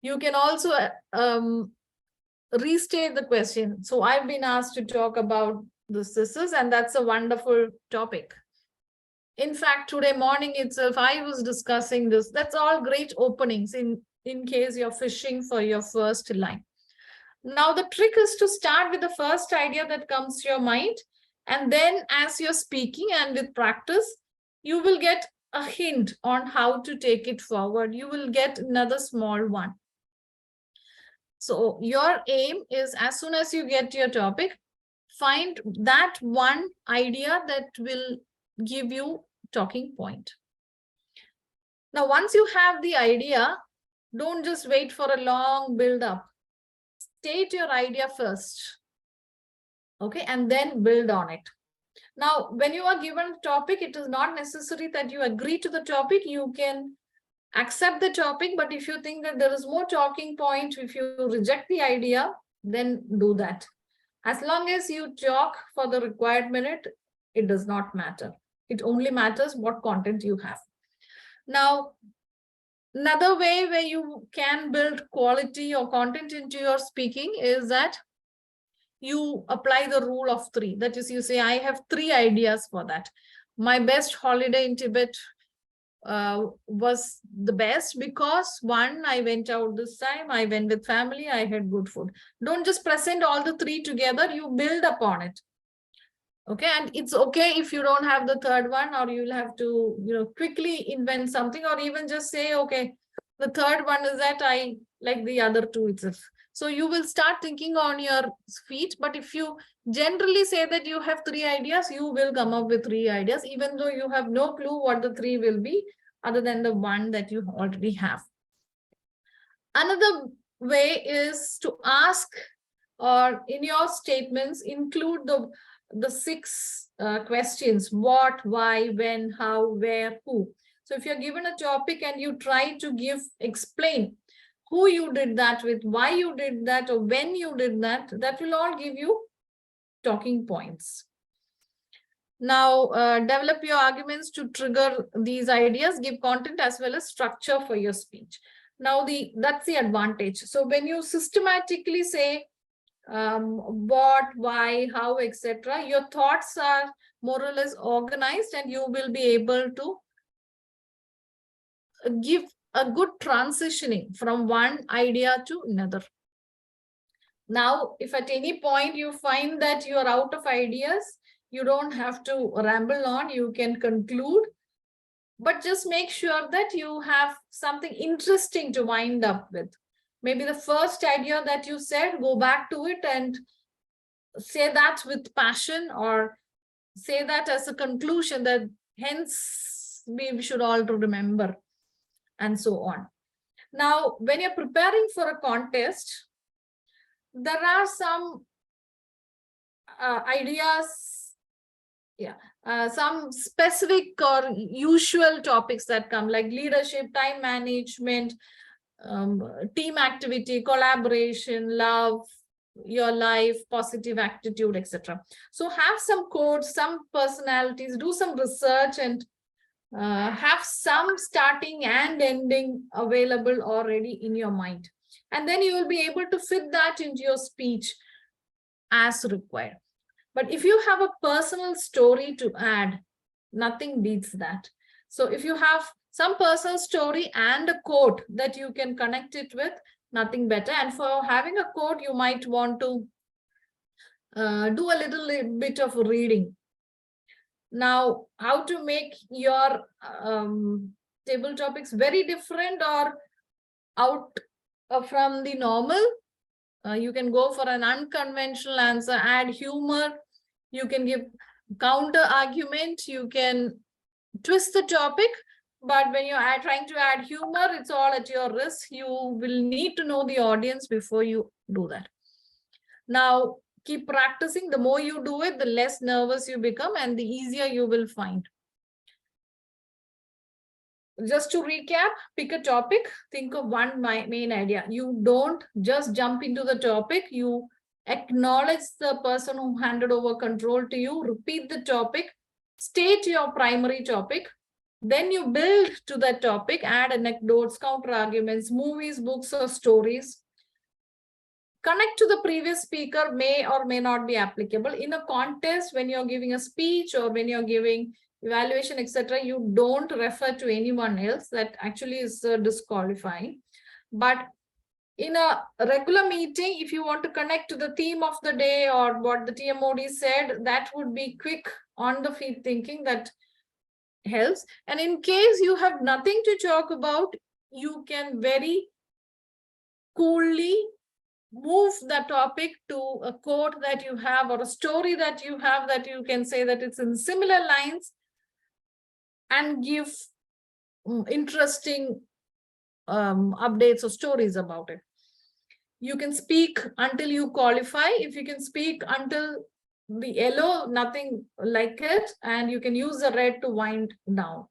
You can also restate the question. So I've been asked to talk about the scissors, and that's a wonderful topic. In fact, today morning itself, I was discussing this. That's all great openings in case you're fishing for your first line. Now, the trick is to start with the first idea that comes to your mind. And then as you're speaking and with practice, you will get a hint on how to take it forward. You will get another small one. So your aim is, as soon as you get your topic, find that one idea that will give you talking point. Now, once you have the idea, don't just wait for a long build up. State your idea first. Okay, and then build on it. Now, when you are given a topic, it is not necessary that you agree to the topic. You can accept the topic, but if you think that there is more talking point, if you reject the idea, then do that. As long as you talk for the required minute, it does not matter. It only matters what content you have. Now, another way where you can build quality or content into your speaking is that you apply the rule of 3. That is, you say, I have 3 ideas for that. My best holiday in Tibet was the best because 1, I went out this time, I went with family, I had good food. Don't just present all the 3 together, you build upon it. Okay, and it's okay if you don't have the 3rd one, or you'll have to, quickly invent something, or even just say, okay, the 3rd one is that I like the other 2 itself. So you will start thinking on your feet, but if you generally say that you have 3 ideas, you will come up with 3 ideas, even though you have no clue what the 3 will be, other than the one that you already have. Another way is to ask, or in your statements, include the 6 questions: what, why, when, how, where, who. So if you're given a topic and you try to explain who you did that with, why you did that, or when you did that, that will all give you talking points. Now, develop your arguments to trigger these ideas, give content as well as structure for your speech. Now, that's the advantage. So when you systematically say what, why, how, etc., your thoughts are more or less organized, and you will be able to give a good transitioning from one idea to another. Now, if at any point you find that you are out of ideas, you don't have to ramble on, you can conclude, but just make sure that you have something interesting to wind up with. Maybe the first idea that you said, go back to it and say that with passion, or say that as a conclusion that hence we should all remember, and so on. Now, when you're preparing for a contest, there are some ideas, some specific or usual topics that come, like leadership, time management, team activity, collaboration, love, your life, positive attitude, etc. So have some codes, some personalities, do some research, and have some starting and ending available already in your mind. And then you will be able to fit that into your speech as required. But if you have a personal story to add, nothing beats that. So if you have some personal story and a quote that you can connect it with, nothing better. And for having a quote, you might want to do a little bit of reading. Now, how to make your table topics very different or out from the normal? You can go for an unconventional answer, add humor. You can give counter argument. You can twist the topic. But when you are trying to add humor, it's all at your risk. You will need to know the audience before you do that. Now, keep practicing. The more you do it, the less nervous you become and the easier you will find. Just to recap, pick a topic, think of one main idea. You don't just jump into the topic. You acknowledge the person who handed over control to you, repeat the topic, state your primary topic. Then you build to that topic, add anecdotes, counter arguments, movies, books, or stories. Connect to the previous speaker may or may not be applicable. In a contest, when you're giving a speech or when you're giving evaluation, etc., you don't refer to anyone else. That actually is disqualifying. But in a regular meeting, if you want to connect to the theme of the day or what the TMOD said, that would be quick on the feet thinking. That helps. And in case you have nothing to talk about, you can very coolly move the topic to a quote that you have or a story that you have that you can say that it's in similar lines and give interesting updates or stories about it. You can speak until you qualify. If you can speak until the yellow, nothing like it, and you can use the red to wind down.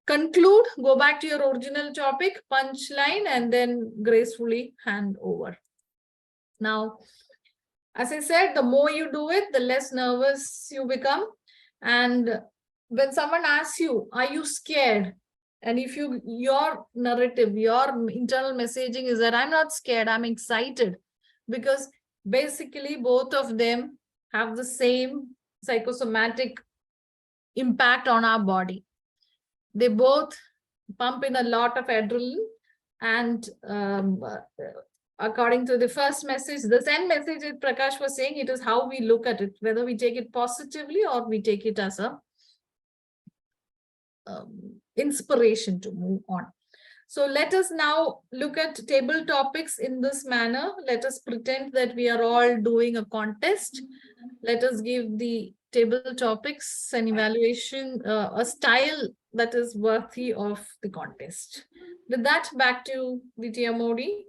Conclude, go back to your original topic, punchline, and then gracefully hand over. Now, as I said, the more you do it, the less nervous you become. And when someone asks you, are you scared? And if your narrative, your internal messaging is that I'm not scared, I'm excited, because basically both of them have the same psychosomatic impact on our body. They both pump in a lot of adrenaline, and according to the first message, the same message that Prakash was saying, it is how we look at it, whether we take it positively or we take it as a inspiration to move on. So let us now look at table topics in this manner. Let us pretend that we are all doing a contest. Let us give the table topics an evaluation, a style that is worthy of the contest. With that, back to the TMOD.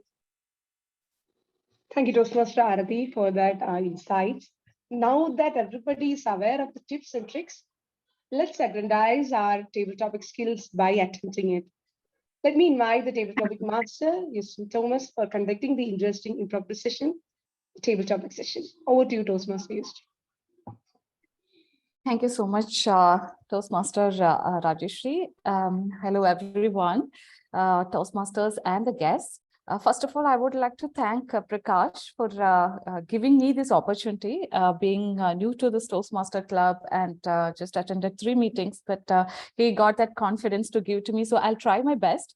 Thank you, Toastmaster Arathi, for that insights. Now that everybody is aware of the tips and tricks, let's aggrandize our table topic skills by attempting it. Let me invite the table topic master, Eustine Thomas, for conducting the interesting improvisation table topic session. Over to you, Toastmaster Eustine. Thank you so much, Toastmaster Rajeshwary. Hello, everyone, Toastmasters and the guests. First of all, I would like to thank Prakash for giving me this opportunity, being new to this Toastmaster Club and just attended 3 meetings, but he got that confidence to give to me. So I'll try my best.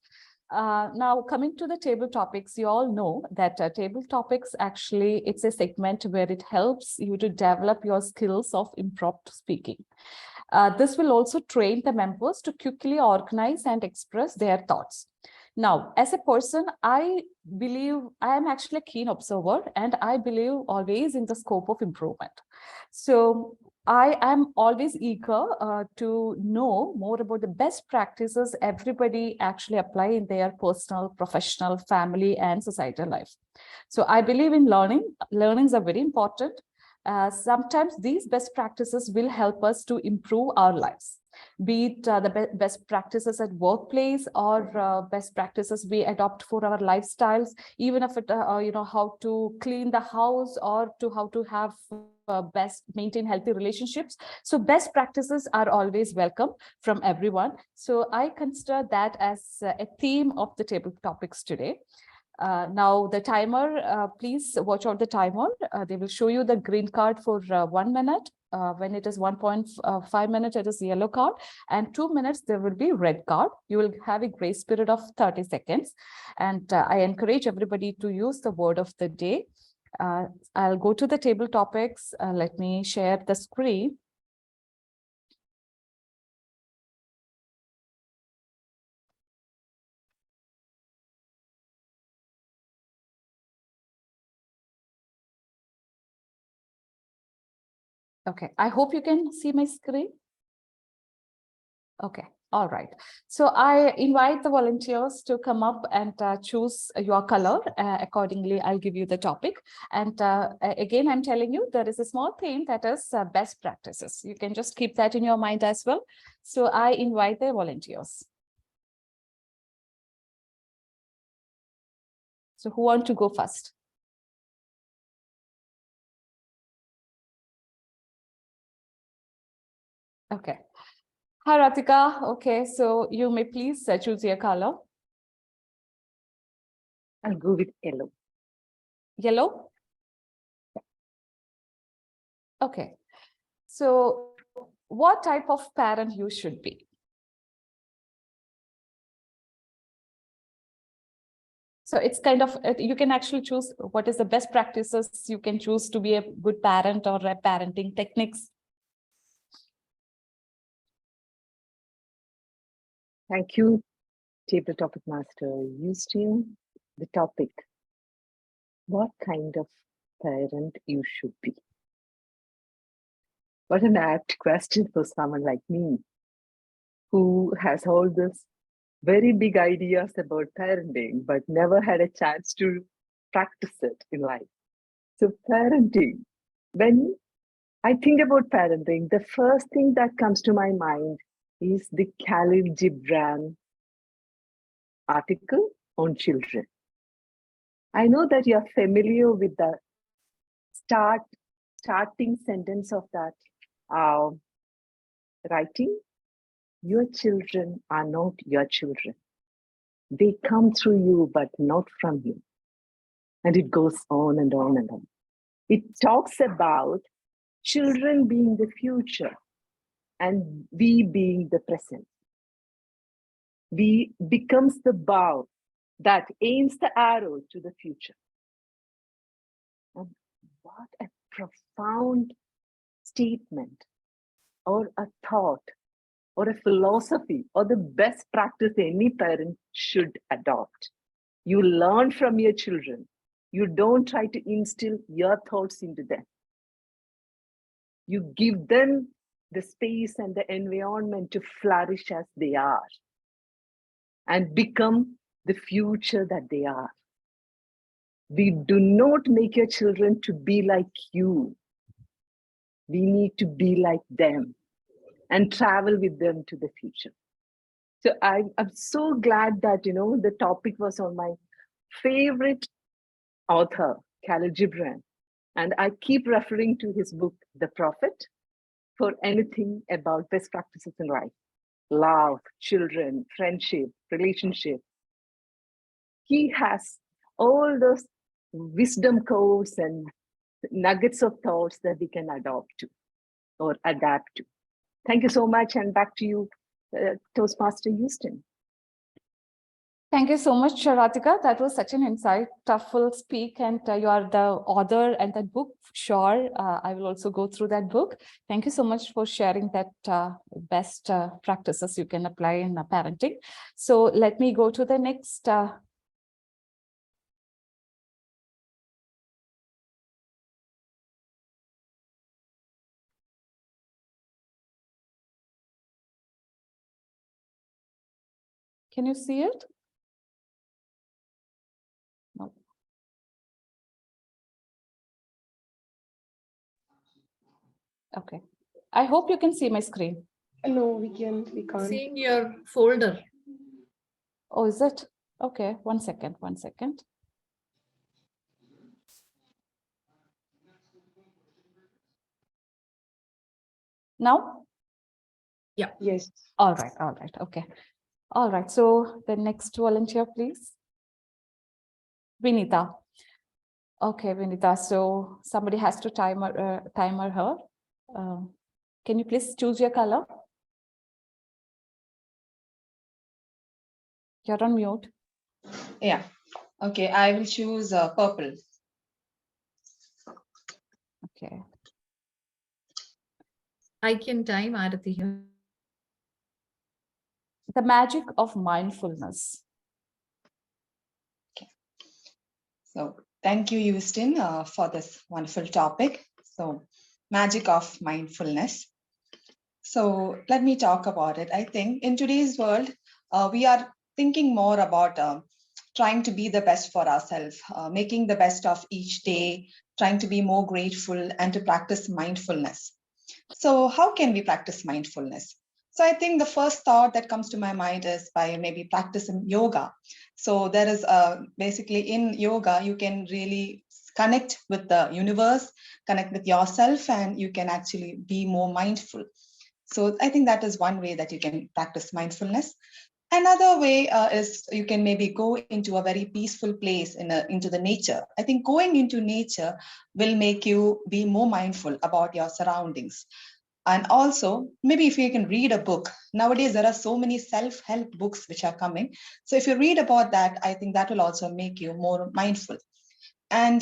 Now, coming to the table topics, you all know that table topics, actually, it's a segment where it helps you to develop your skills of impromptu speaking. This will also train the members to quickly organize and express their thoughts. Now, as a person, I believe I am actually a keen observer, and I believe always in the scope of improvement. So I am always eager to know more about the best practices everybody actually apply in their personal, professional, family, and societal life. So I believe in learning. Learnings are very important. Sometimes these best practices will help us to improve our lives, be it the best practices at workplace or best practices we adopt for our lifestyles, even if it, how to clean the house or to how to have best maintain healthy relationships. So best practices are always welcome from everyone. So I consider that as a theme of the table topics today. Now the timer, please watch out the timer. They will show you the green card for 1 minute. When it is 1.5 minutes, it is yellow card, and 2 minutes, there will be red card. You will have a grace period of 30 seconds. And I encourage everybody to use the word of the day. I'll go to the table topics. Let me share the screen. Okay, I hope you can see my screen. Okay, all right. So I invite the volunteers to come up and choose your color. Accordingly, I'll give you the topic. And again, I'm telling you, there is a small theme that is best practices. You can just keep that in your mind as well. So I invite the volunteers. So who want to go first? Okay. Hi, Radhika. Okay, so you may please choose your color. I'll go with yellow. Yellow? Okay. So what type of parent you should be? So it's kind of, you can actually choose what is the best practices you can choose to be a good parent or a parenting techniques. Thank you, table topic master Eustine. The topic, what kind of parent you should be? What an apt question for someone like me, who has all this very big ideas about parenting, but never had a chance to practice it in life. So parenting, when I think about parenting, the first thing that comes to my mind is the Khalil Gibran article on children. I know that you're familiar with the starting sentence of that writing. Your children are not your children. They come through you, but not from you. And it goes on and on and on. It talks about children being the future and we being the present. We becomes the bow that aims the arrow to the future. And what a profound statement, or a thought, or a philosophy, or the best practice any parent should adopt. You learn from your children. You don't try to instill your thoughts into them. You give them the space and the environment to flourish as they are and become the future that they are. We do not make your children to be like you. We need to be like them and travel with them to the future. So I'm so glad that, the topic was on my favorite author, Khalil Gibran. And I keep referring to his book, The Prophet, for anything about best practices in life. Love, children, friendship, relationship. He has all those wisdom codes and nuggets of thoughts that we can adopt to or adapt to. Thank you so much, and back to you, Toastmaster Eustine. Thank you so much, Radhika. That was such an insightful speak, and you are the author and that book. Sure, I will also go through that book. Thank you so much for sharing that best practices you can apply in parenting. So let me go to the next. Can you see it? No. Okay. I hope you can see my screen. No, we can't. Seeing your folder. Oh, is it? Okay, 1 second, 1 second. Now? Yeah. Yes. All right, okay. All right, so the next volunteer, please. Vineetha. Okay, Vineetha, so somebody has to timer her. Can you please choose your color? You're on mute. Yeah. Okay, I will choose purple. Okay. I can time Arathi here. The magic of mindfulness. So thank you, Eustine, for this wonderful topic. So magic of mindfulness. So let me talk about it. I think in today's world, we are thinking more about trying to be the best for ourselves, making the best of each day, trying to be more grateful and to practice mindfulness. So how can we practice mindfulness? So I think the first thought that comes to my mind is by maybe practicing yoga. So there is basically in yoga, you can really connect with the universe, connect with yourself, and you can actually be more mindful. So I think that is one way that you can practice mindfulness. Another way is you can maybe go into a very peaceful place into the nature. I think going into nature will make you be more mindful about your surroundings. And also, maybe if you can read a book. Nowadays, there are so many self-help books which are coming. So if you read about that, I think that will also make you more mindful. And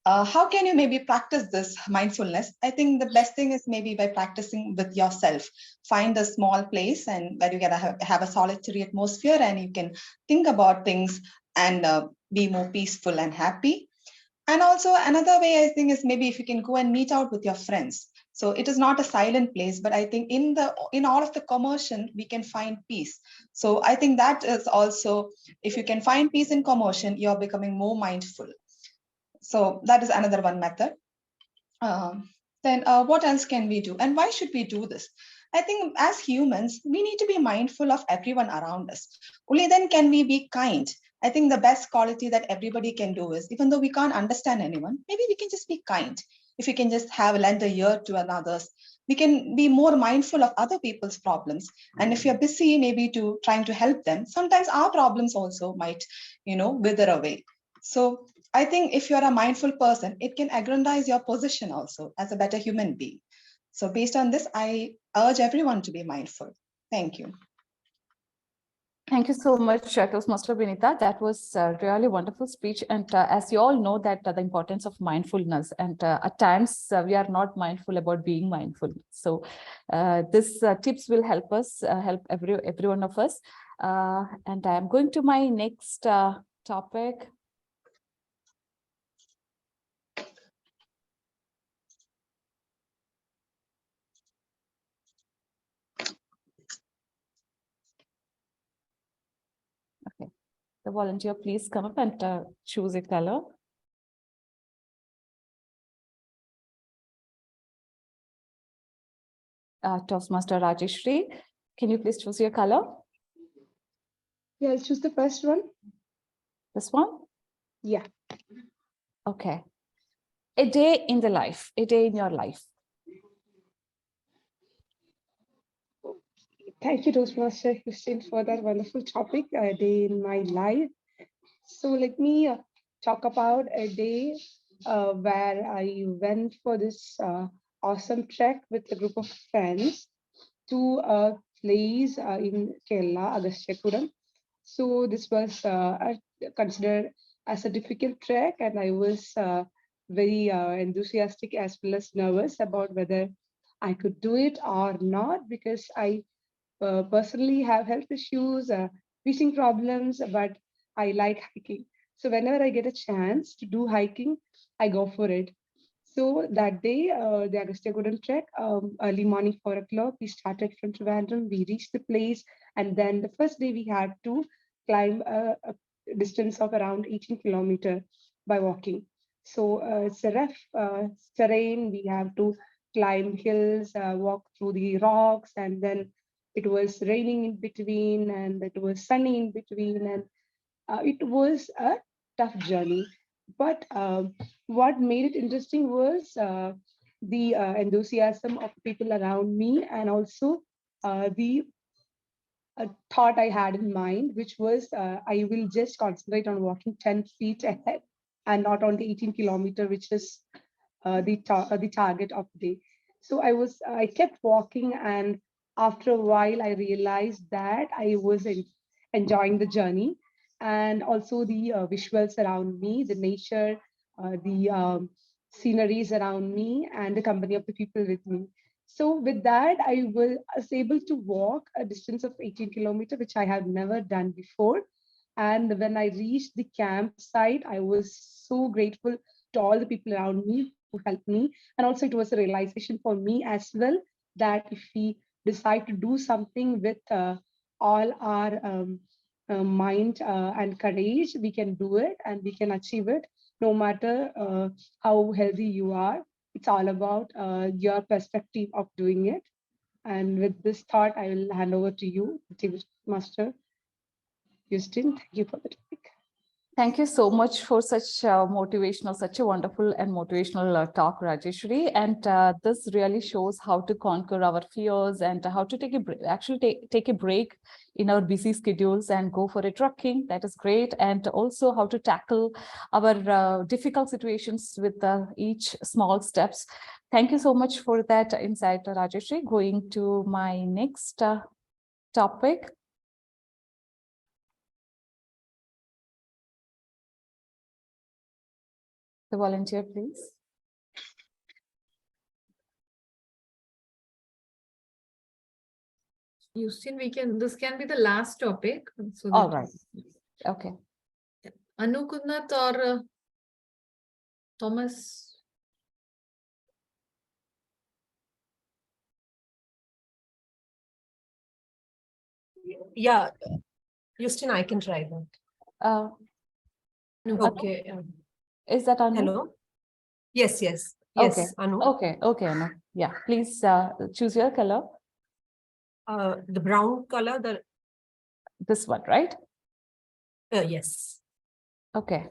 how can you maybe practice this mindfulness? I think the best thing is maybe by practicing with yourself. Find a small place and where you can have a solitary atmosphere and you can think about things and be more peaceful and happy. And also another way I think is maybe if you can go and meet out with your friends. So it is not a silent place, but I think in all of the commotion, we can find peace. So I think that is also, if you can find peace in commotion, you're becoming more mindful. So that is another one method. Then what else can we do? And why should we do this? I think as humans, we need to be mindful of everyone around us. Only then can we be kind. I think the best quality that everybody can do is, even though we can't understand anyone, maybe we can just be kind. If we can just have lend a ear to others, we can be more mindful of other people's problems. And if you're busy, maybe to trying to help them, sometimes our problems also might, wither away. So I think if you're a mindful person, it can aggrandize your position also as a better human being. So based on this, I urge everyone to be mindful. Thank you. Thank you so much, Toastmaster Vineetha. That was a really wonderful speech. And as you all know that the importance of mindfulness, and at times we are not mindful about being mindful. So this tips will help us, help every one of us. And I'm going to my next topic. Okay, the volunteer, please come up and choose a color. Toastmaster Rajeshwary, can you please choose your color? Yeah, I'll choose the first one. This one? Yeah. Okay. A day in the life, a day in your life. Thank you, Toastmaster Eustine, for that wonderful topic, a day in my life. So let me talk about a day where I went for this awesome trek with a group of friends to a place in Kerala, Agastyakuram. So this was considered as a difficult trek, and I was very enthusiastic as well as nervous about whether I could do it or not, because I personally have health issues, breathing problems, but I like hiking. So whenever I get a chance to do hiking, I go for it. So that day, the Agastyakuram trek, early morning, 4 o'clock, we started from Trivandrum. We reached the place, and then the first day we had to climb a distance of around 18 kilometers by walking. So it's a rough terrain. We have to climb hills, walk through the rocks, and then it was raining in between, and it was sunny in between, and it was a tough journey. But what made it interesting was the enthusiasm of people around me, and also the thought I had in mind, which was I will just concentrate on walking 10 feet ahead and not on the 18 kilometer, which is the target of the day. So I kept walking, and after a while, I realized that I was enjoying the journey, and also the visuals around me, the nature, the sceneries around me, and the company of the people with me. So with that, I was able to walk a distance of 18 kilometers, which I have never done before. And when I reached the campsite, I was so grateful to all the people around me who helped me. And also it was a realization for me as well, that if we decide to do something with all our mind and courage, we can do it and we can achieve it, no matter how healthy you are. It's all about your perspective of doing it. And with this thought, I will hand over to you, Master Eustine. Thank you for the topic. Thank you so much for such such a wonderful and motivational talk, Rajeshwary. And this really shows how to conquer our fears and how to take a break in our busy schedules and go for a trekking. That is great. And also how to tackle our difficult situations with each small steps. Thank you so much for that insight, Rajeshwary. Going to my next topic. The volunteer, please. Eustine, this can be the last topic. So All right. Okay. Anu Kunnath or Thomas? Yeah, Eustine, I can try that. Uh, Okay. is that Anu? Hello. Yes, yes, Okay. yes, Anu. Okay, Anu. Yeah, please choose your color. The brown color, This one, right? yes. Okay.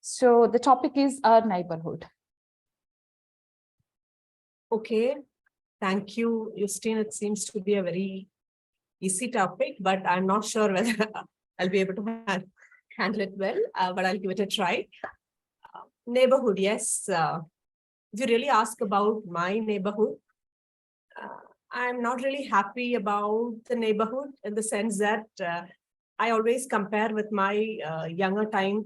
So the topic is our neighborhood. Okay. Thank you, Eustine. It seems to be a very easy topic, but I'm not sure whether I'll be able to handle it well, but I'll give it a try. Neighborhood, yes. If you really ask about my neighborhood, I'm not really happy about the neighborhood in the sense that I always compare with my younger time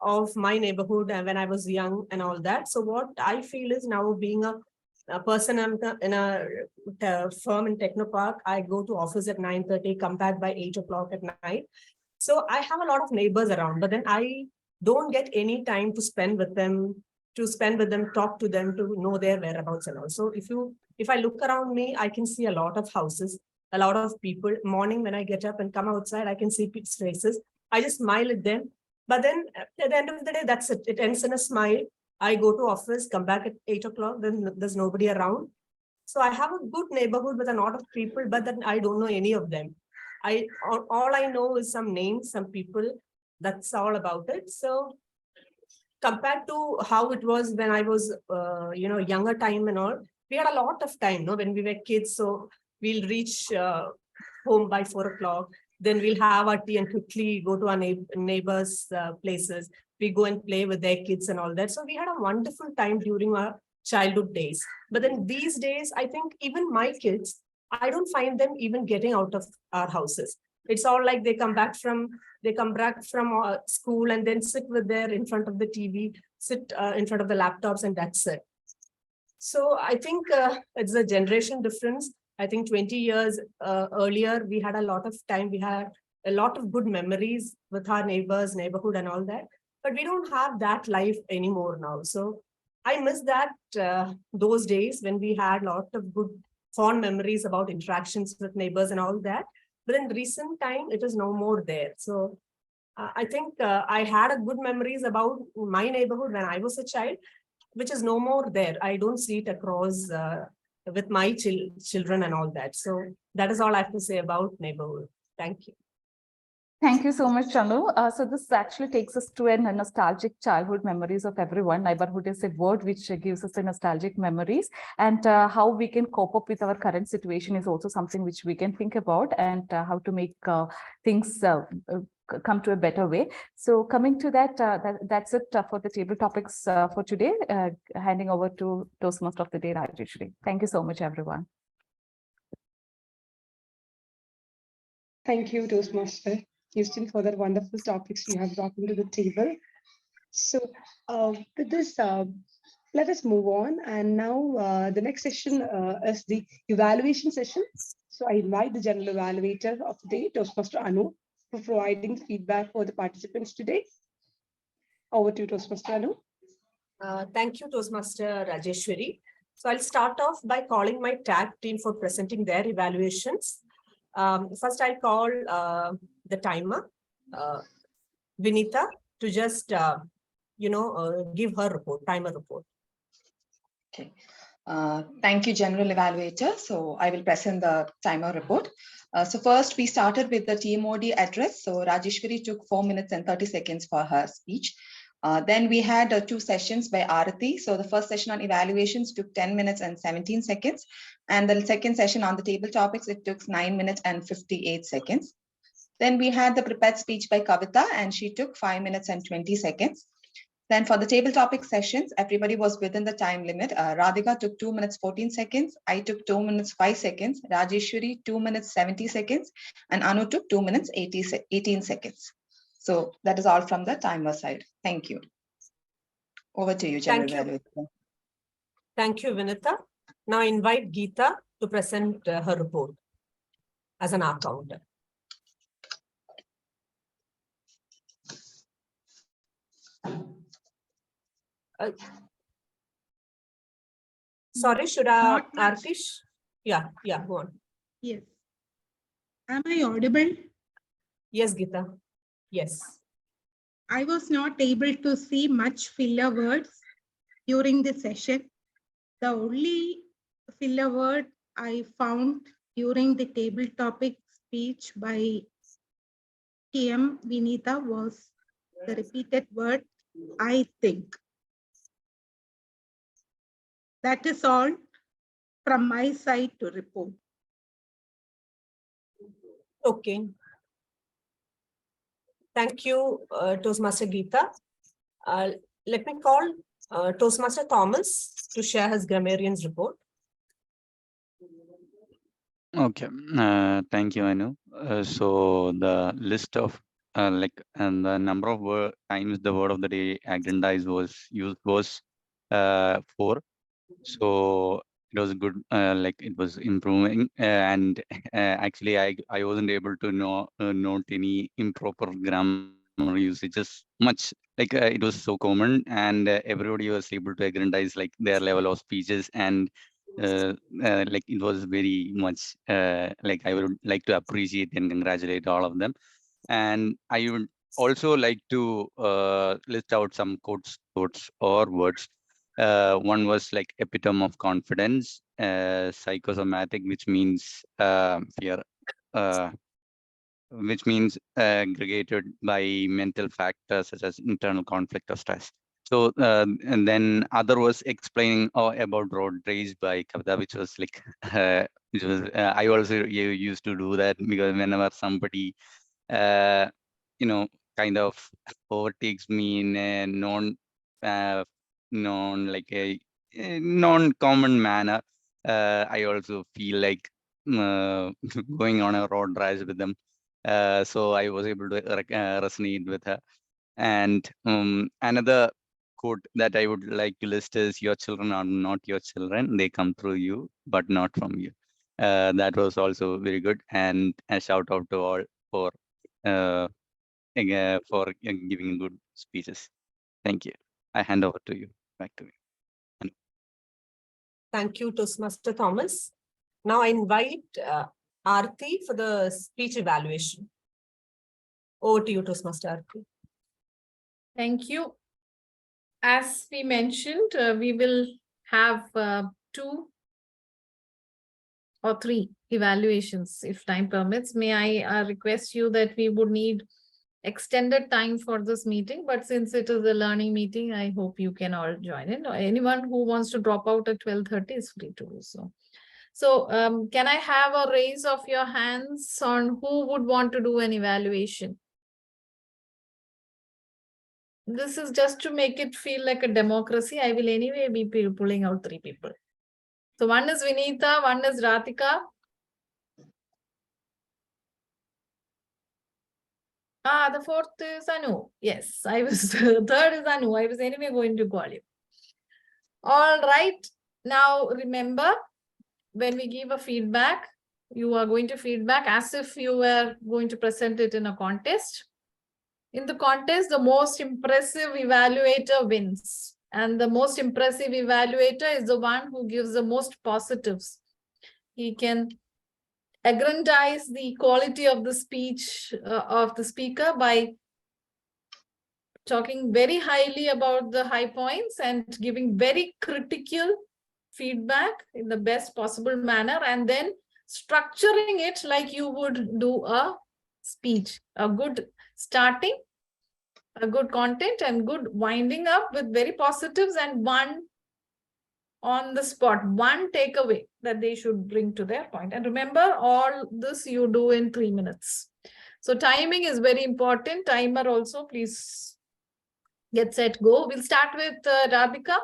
of my neighborhood and when I was young and all that. So what I feel is now being a person in a firm in Technopark, I go to office at 9:30, come back by 8 o'clock at night. So I have a lot of neighbors around, but then I don't get any time to spend with them, talk to them, to know their whereabouts and all. So if I look around me, I can see a lot of houses, a lot of people. Morning when I get up and come outside, I can see people's faces. I just smile at them. But then at the end of the day, that's it. It ends in a smile. I go to office, come back at 8 o'clock, then there's nobody around. So I have a good neighborhood with a lot of people, but then I don't know any of them. All I know is some names, some people. That's all about it. So compared to how it was when I was, younger time and all, we had a lot of time, when we were kids. So we'll reach home by 4 o'clock. Then we'll have our tea and quickly go to our neighbors' places. We go and play with their kids and all that. So we had a wonderful time during our childhood days. But then these days, I think even my kids, I don't find them even getting out of our houses. It's all like they come back from school and then sit in front of the TV, sit in front of the laptops, and that's it. So I think it's a generation difference. I think 20 years earlier, we had a lot of time. We had a lot of good memories with our neighbors, neighborhood and all that. But we don't have that life anymore now. So I miss that those days when we had a lot of good fond memories about interactions with neighbors and all that. But in recent time, it is no more there. So I think I had a good memories about my neighborhood when I was a child, which is no more there. I don't see it across with my children and all that. So that is all I have to say about neighborhood. Thank you. Thank you so much, Anu. So this actually takes us to a nostalgic childhood memories of everyone. Neighborhood is a word which gives us a nostalgic memories, and how we can cope up with our current situation is also something which we can think about, and how to make things come to a better way. So coming to that, that's it for the table topics for today. Handing over to Toastmaster of the Day, Rajeshwary. Thank you so much, everyone. Thank you, Toastmaster Eustine, for that wonderful topics you have brought into the table. So with this, let us move on. And now the next session is the evaluation session. So I invite the general evaluator of the day, Toastmaster Anu, for providing feedback for the participants today. Over to you, Toastmaster Anu. Thank you, Toastmaster Rajeshwary. So I'll start off by calling my tag team for presenting their evaluations. First, I'll call the timer, Vineetha, to just, give her report, timer report. Okay. Thank you, General Evaluator. So I will present the timer report. So first, we started with the TMOD address. So Rajeshwary took 4 minutes and 30 seconds for her speech. Then we had 2 sessions by Arathi. So the first session on evaluations took 10 minutes and 17 seconds. And the second session on the table topics, it took 9 minutes and 58 seconds. Then we had the prepared speech by Kavita, and she took 5 minutes and 20 seconds. Then for the table topic sessions, everybody was within the time limit. Radhika took 2 minutes 14 seconds. I took 2 minutes 5 seconds. Rajeshwary 2 minutes 70 seconds. And Anu took 2 minutes 18 seconds. So that is all from the timer side. Thank you. Over to you, General Evaluator. Thank you, Vineetha. Now I invite Geetha to present her report as an R counter. Sorry, should I, Not much. Artish? Yeah, go on. Yes. Am I audible? Yes, Geetha. Yes. I was not able to see much filler words during the session. The only filler word I found during the table topic speech by TM Vineetha was the repeated word, I think. That is all from my side to report. Okay. Thank you, Toastmaster Geetha. Let me call Toastmaster Thomas to share his grammarian's report. Okay, thank you, Anu. So the list of and the number of times the word of the day aggrandize was used was 4. So it was good, like it was improving, and actually I wasn't able to note any improper grammar usages much. Like it was so common, and everybody was able to aggrandize like their level of speeches, and like it was very much like I would like to appreciate and congratulate all of them. And I would also like to list out some quotes or words. One was like epitome of confidence, psychosomatic, which means fear, which means aggregated by mental factors such as internal conflict or stress. So, and then other was explaining about road rage by Kavita, which was like, which was, I also used to do that because whenever somebody, kind of overtakes me in a like a non-common manner, I also feel like going on a road race with them. So I was able to resonate with her. And another quote that I would like to list is, your children are not your children, they come through you, but not from you. That was also very good. And a shout out to all for giving good speeches. Thank you. I hand over to you. Back to you. Thank you, Toastmaster Thomas. Now I invite Arathi for the speech evaluation. Over to you, Toastmaster Arathi. Thank you. As we mentioned, we will have 2 or 3 evaluations if time permits. May I request you that we would need extended time for this meeting, but since it is a learning meeting, I hope you can all join in. Anyone who wants to drop out at 12:30 is free to do so. So can I have a raise of your hands on who would want to do an evaluation? This is just to make it feel like a democracy. I will anyway be pulling out 3 people. So one is Vineetha, one is Radhika. The 4th is Anu. Yes, I was, 3rd is Anu. I was anyway going to call you. All right. Now remember, when we give a feedback, you are going to feedback as if you were going to present it in a contest. In the contest, the most impressive evaluator wins. And the most impressive evaluator is the one who gives the most positives. He can aggrandize the quality of the speech of the speaker by talking very highly about the high points and giving very critical feedback in the best possible manner, and then structuring it like you would do a speech, a good starting, a good content, and good winding up with very positives, and one on the spot, one takeaway that they should bring to their point. And remember, all this you do in 3 minutes. So timing is very important. Timer also, please get set, go. We'll start with Radhika.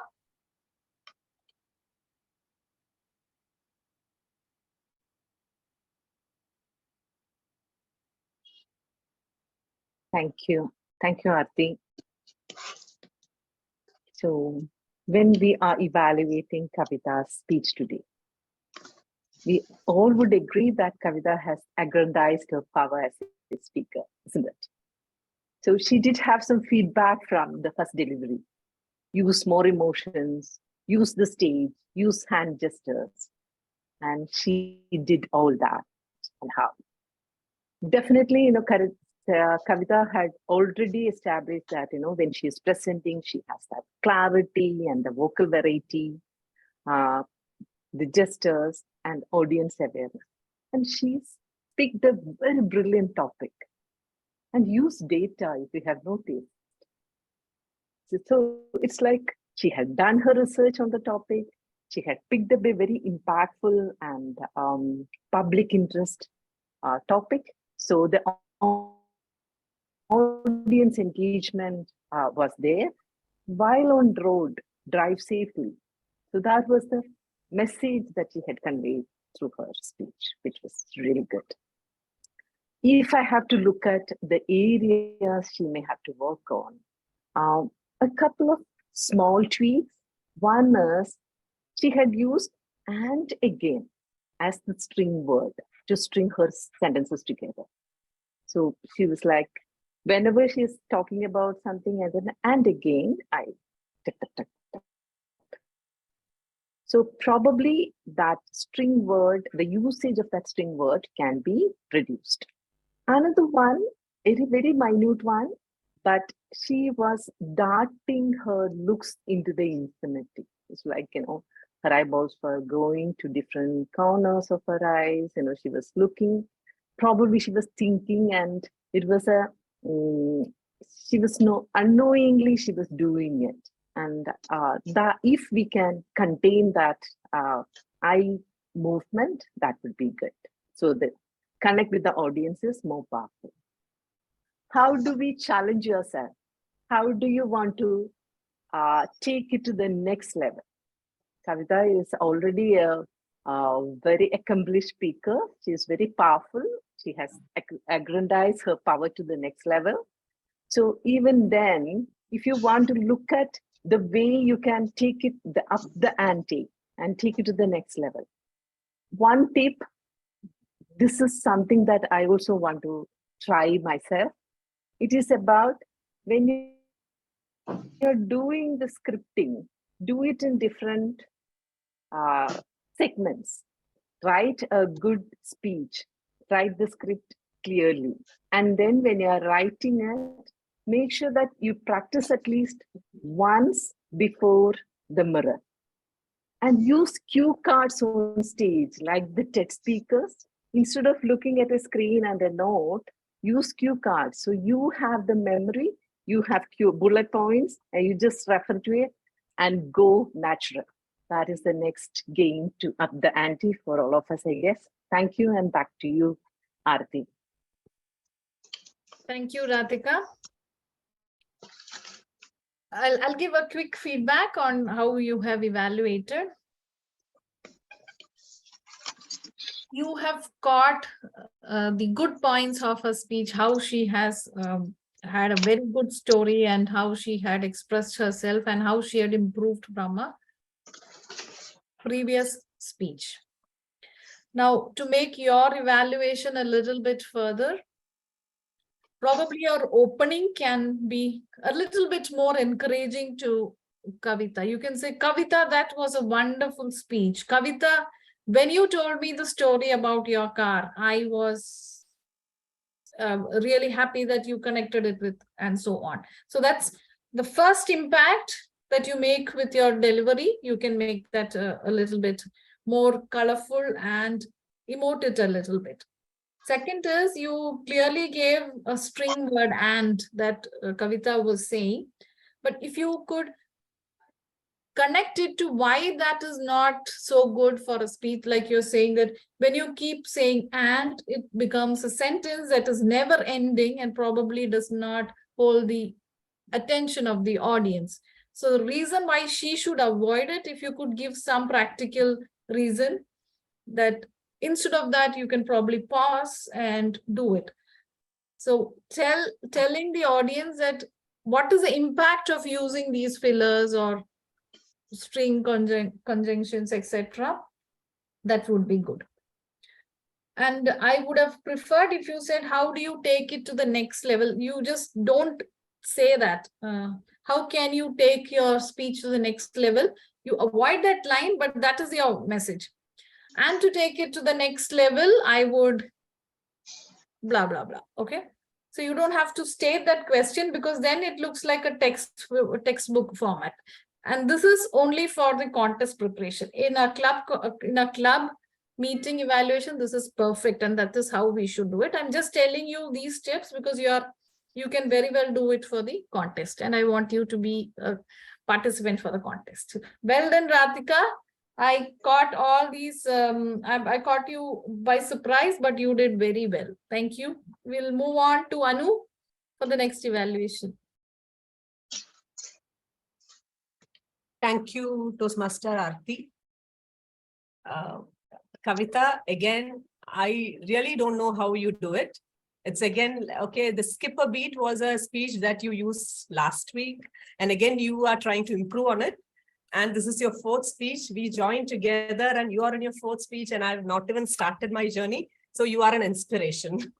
Thank you. Thank you, Arathi. So when we are evaluating Kavita's speech today, we all would agree that Kavita has aggrandized her power as a speaker, isn't it? So she did have some feedback from the first delivery. use more emotions, use the stage, use hand gestures. And she did all that. And how? Definitely, Kavita had already established that, when she is presenting, she has that clarity and the vocal variety, the gestures and audience awareness. And she's picked a very brilliant topic and used data, if you have noticed. So it's like she had done her research on the topic. She had picked up a very impactful and public interest topic. So the audience engagement was there. While on road, drive safely. So that was the message that she had conveyed through her speech, which was really good. If I have to look at the areas she may have to work on, a couple of small tweaks. One is she had used and again as the string word to string her sentences together. So she was like, whenever she's talking about something and again, I tick, tick, tick, tick. So probably that string word, the usage of that string word can be reduced. Another one, very, very minute one, but she was darting her looks into the infinity. It's like, her eyeballs were going to different corners of her eyes. She was looking, probably she was thinking, and it was she was unknowingly she was doing it. And that if we can contain that eye movement, that would be good. So the connect with the audience is more powerful. How do we challenge yourself? How do you want to take it to the next level? Kavita is already a very accomplished speaker. She is very powerful. She has aggrandized her power to the next level. So even then, if you want to look at the way you can take it up the ante and take it to the next level. One tip, this is something that I also want to try myself. It is about when you're doing the scripting, do it in different segments. Write a good speech, write the script clearly. And then when you're writing it, make sure that you practice at least once before the mirror. And use cue cards on stage, like the TED speakers. Instead of looking at a screen and a note, use cue cards. So you have the memory, you have bullet points, and you just refer to it and go natural. That is the next game to up the ante for all of us, I guess. Thank you, and back to you, Arathi. Thank you, Radhika. I'll give a quick feedback on how you have evaluated. You have caught the good points of her speech, how she has had a very good story and how she had expressed herself and how she had improved from a previous speech. Now, to make your evaluation a little bit further, probably your opening can be a little bit more encouraging to Kavita. You can say, Kavita, that was a wonderful speech. Kavita, when you told me the story about your car, I was really happy that you connected it with, and so on. So that's the first impact that you make with your delivery. You can make that a little bit more colorful and emote it a little bit. Second is you clearly gave a string word and that Kavita was saying, but if you could connect it to why that is not so good for a speech, like you're saying that when you keep saying and, it becomes a sentence that is never ending and probably does not hold the attention of the audience. So the reason why she should avoid it, if you could give some practical reason, that instead of that, you can probably pause and do it. So telling the audience that what is the impact of using these fillers or string conjunctions, etc., that would be good. And I would have preferred if you said, how do you take it to the next level? You just don't say that. How can you take your speech to the next level? You avoid that line, but that is your message. And to take it to the next level, I would blah, blah, blah. Okay. So you don't have to state that question, because then it looks like a textbook format. And this is only for the contest preparation. In a club meeting evaluation, this is perfect. And that is how we should do it. I'm just telling you these tips because you can very well do it for the contest. And I want you to be a participant for the contest. Well done, Radhika. I caught all these, I caught you by surprise, but you did very well. Thank you. We'll move on to Anu for the next evaluation. Thank you, Toastmaster Arathi. Kavita, again, I really don't know how you do it. It's again, okay, the skip a beat was a speech that you used last week. And again, you are trying to improve on it. And this is your fourth speech. We joined together and you are in your fourth speech and I've not even started my journey. So you are an inspiration.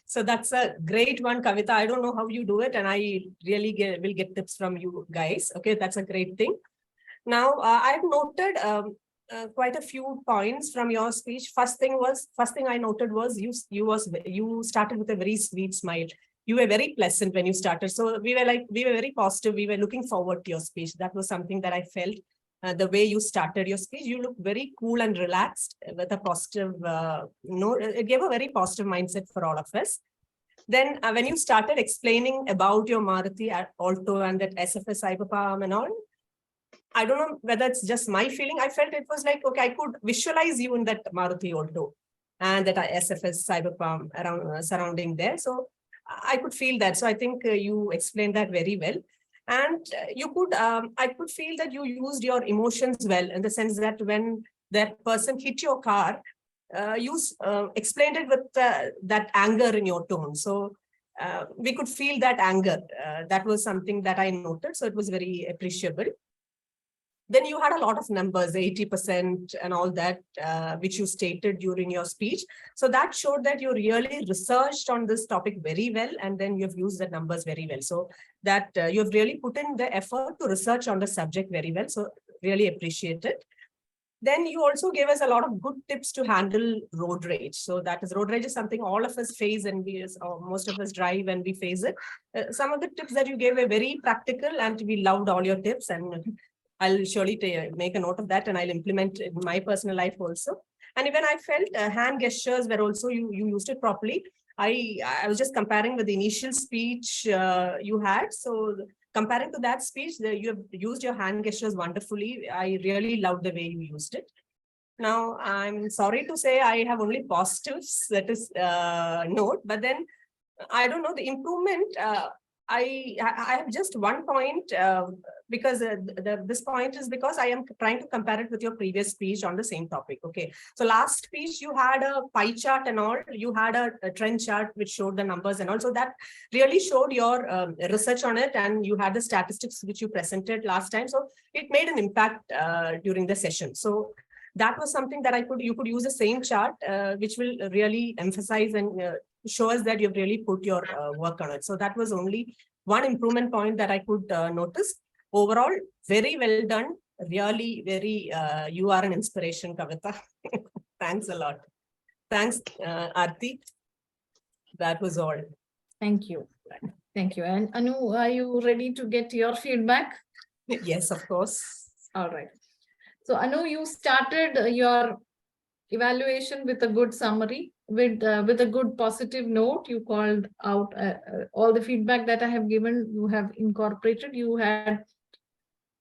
So that's a great one, Kavita. I don't know how you do it. And I really will get tips from you guys. Okay, that's a great thing. Now, I've noted quite a few points from your speech. First thing I noted was you started with a very sweet smile. You were very pleasant when you started. So we were very positive. We were looking forward to your speech. That was something that I felt. The way you started your speech, you look very cool and relaxed with a positive note. It gave a very positive mindset for all of us. Then when you started explaining about your Maruti Alto and that SFS Cyberpalm and all, I don't know whether it's just my feeling. I felt it was like, okay, I could visualize you in that Maruti Alto and that SFS Cyberpalm around surrounding there. So I could feel that. So I think you explained that very well. And you could, I could feel that you used your emotions well, in the sense that when that person hit your car, you explained it with that anger in your tone. So we could feel that anger. That was something that I noted. So it was very appreciable. Then you had a lot of numbers, 80% and all that, which you stated during your speech. So that showed that you really researched on this topic very well, and then you've used the numbers very well. So that you've really put in the effort to research on the subject very well. So really appreciate it. Then you also gave us a lot of good tips to handle road rage. So that is, road rage is something all of us face, and most of us drive and we face it. Some of the tips that you gave were very practical, and we loved all your tips, and I'll surely make a note of that and I'll implement it in my personal life also. And even I felt hand gestures were also, you used it properly. I was just comparing with the initial speech you had. So comparing to that speech, you have used your hand gestures wonderfully. I really loved the way you used it. Now, I'm sorry to say I have only positives, that is note, but then I don't know the improvement. I have just one point because this point is because I am trying to compare it with your previous speech on the same topic. Okay, so last speech you had a pie chart and all, you had a trend chart which showed the numbers and also that really showed your research on it, and you had the statistics which you presented last time. So it made an impact during the session. So that was something that you could use the same chart, which will really emphasize and show us that you've really put your work on it. So that was only one improvement point that I could notice. Overall, very well done. Really, very, you are an inspiration, Kavita. Thanks a lot. Thanks, Arathi. That was all. Thank you. Thank you. And Anu, are you ready to get your feedback? Yes, of course. All right. So Anu, you started your evaluation with a good summary, with a good positive note. You called out all the feedback that I have given, you have incorporated. You had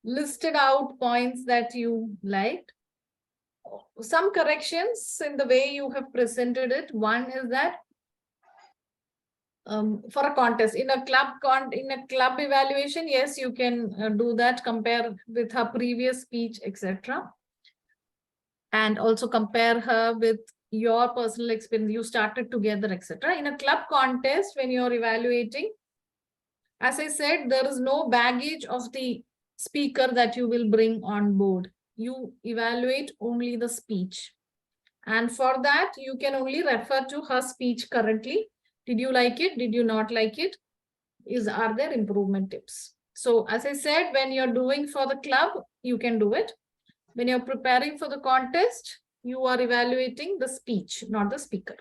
listed out points that you liked. Some corrections in the way you have presented it. One is that for a contest, in a club evaluation, yes, you can do that, compare with her previous speech, etc. And also compare her with your personal experience, you started together, etc. In a club contest, when you're evaluating, as I said, there is no baggage of the speaker that you will bring on board. You evaluate only the speech. And for that, you can only refer to her speech currently. Did you like it? Did you not like it? Are there improvement tips? So as I said, when you're doing for the club, you can do it. When you're preparing for the contest, you are evaluating the speech, not the speaker.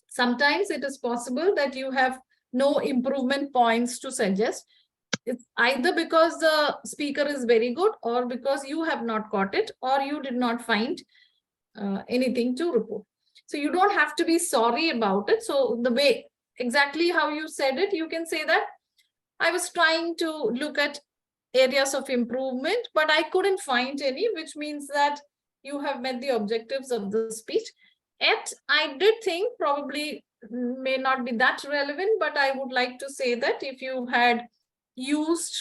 Sometimes it is possible that you have no improvement points to suggest. It's either because the speaker is very good or because you have not got it or you did not find anything to report. So you don't have to be sorry about it. So the way, exactly how you said it, you can say that I was trying to look at areas of improvement, but I couldn't find any, which means that you have met the objectives of the speech. Yet I did think probably may not be that relevant, but I would like to say that if you had used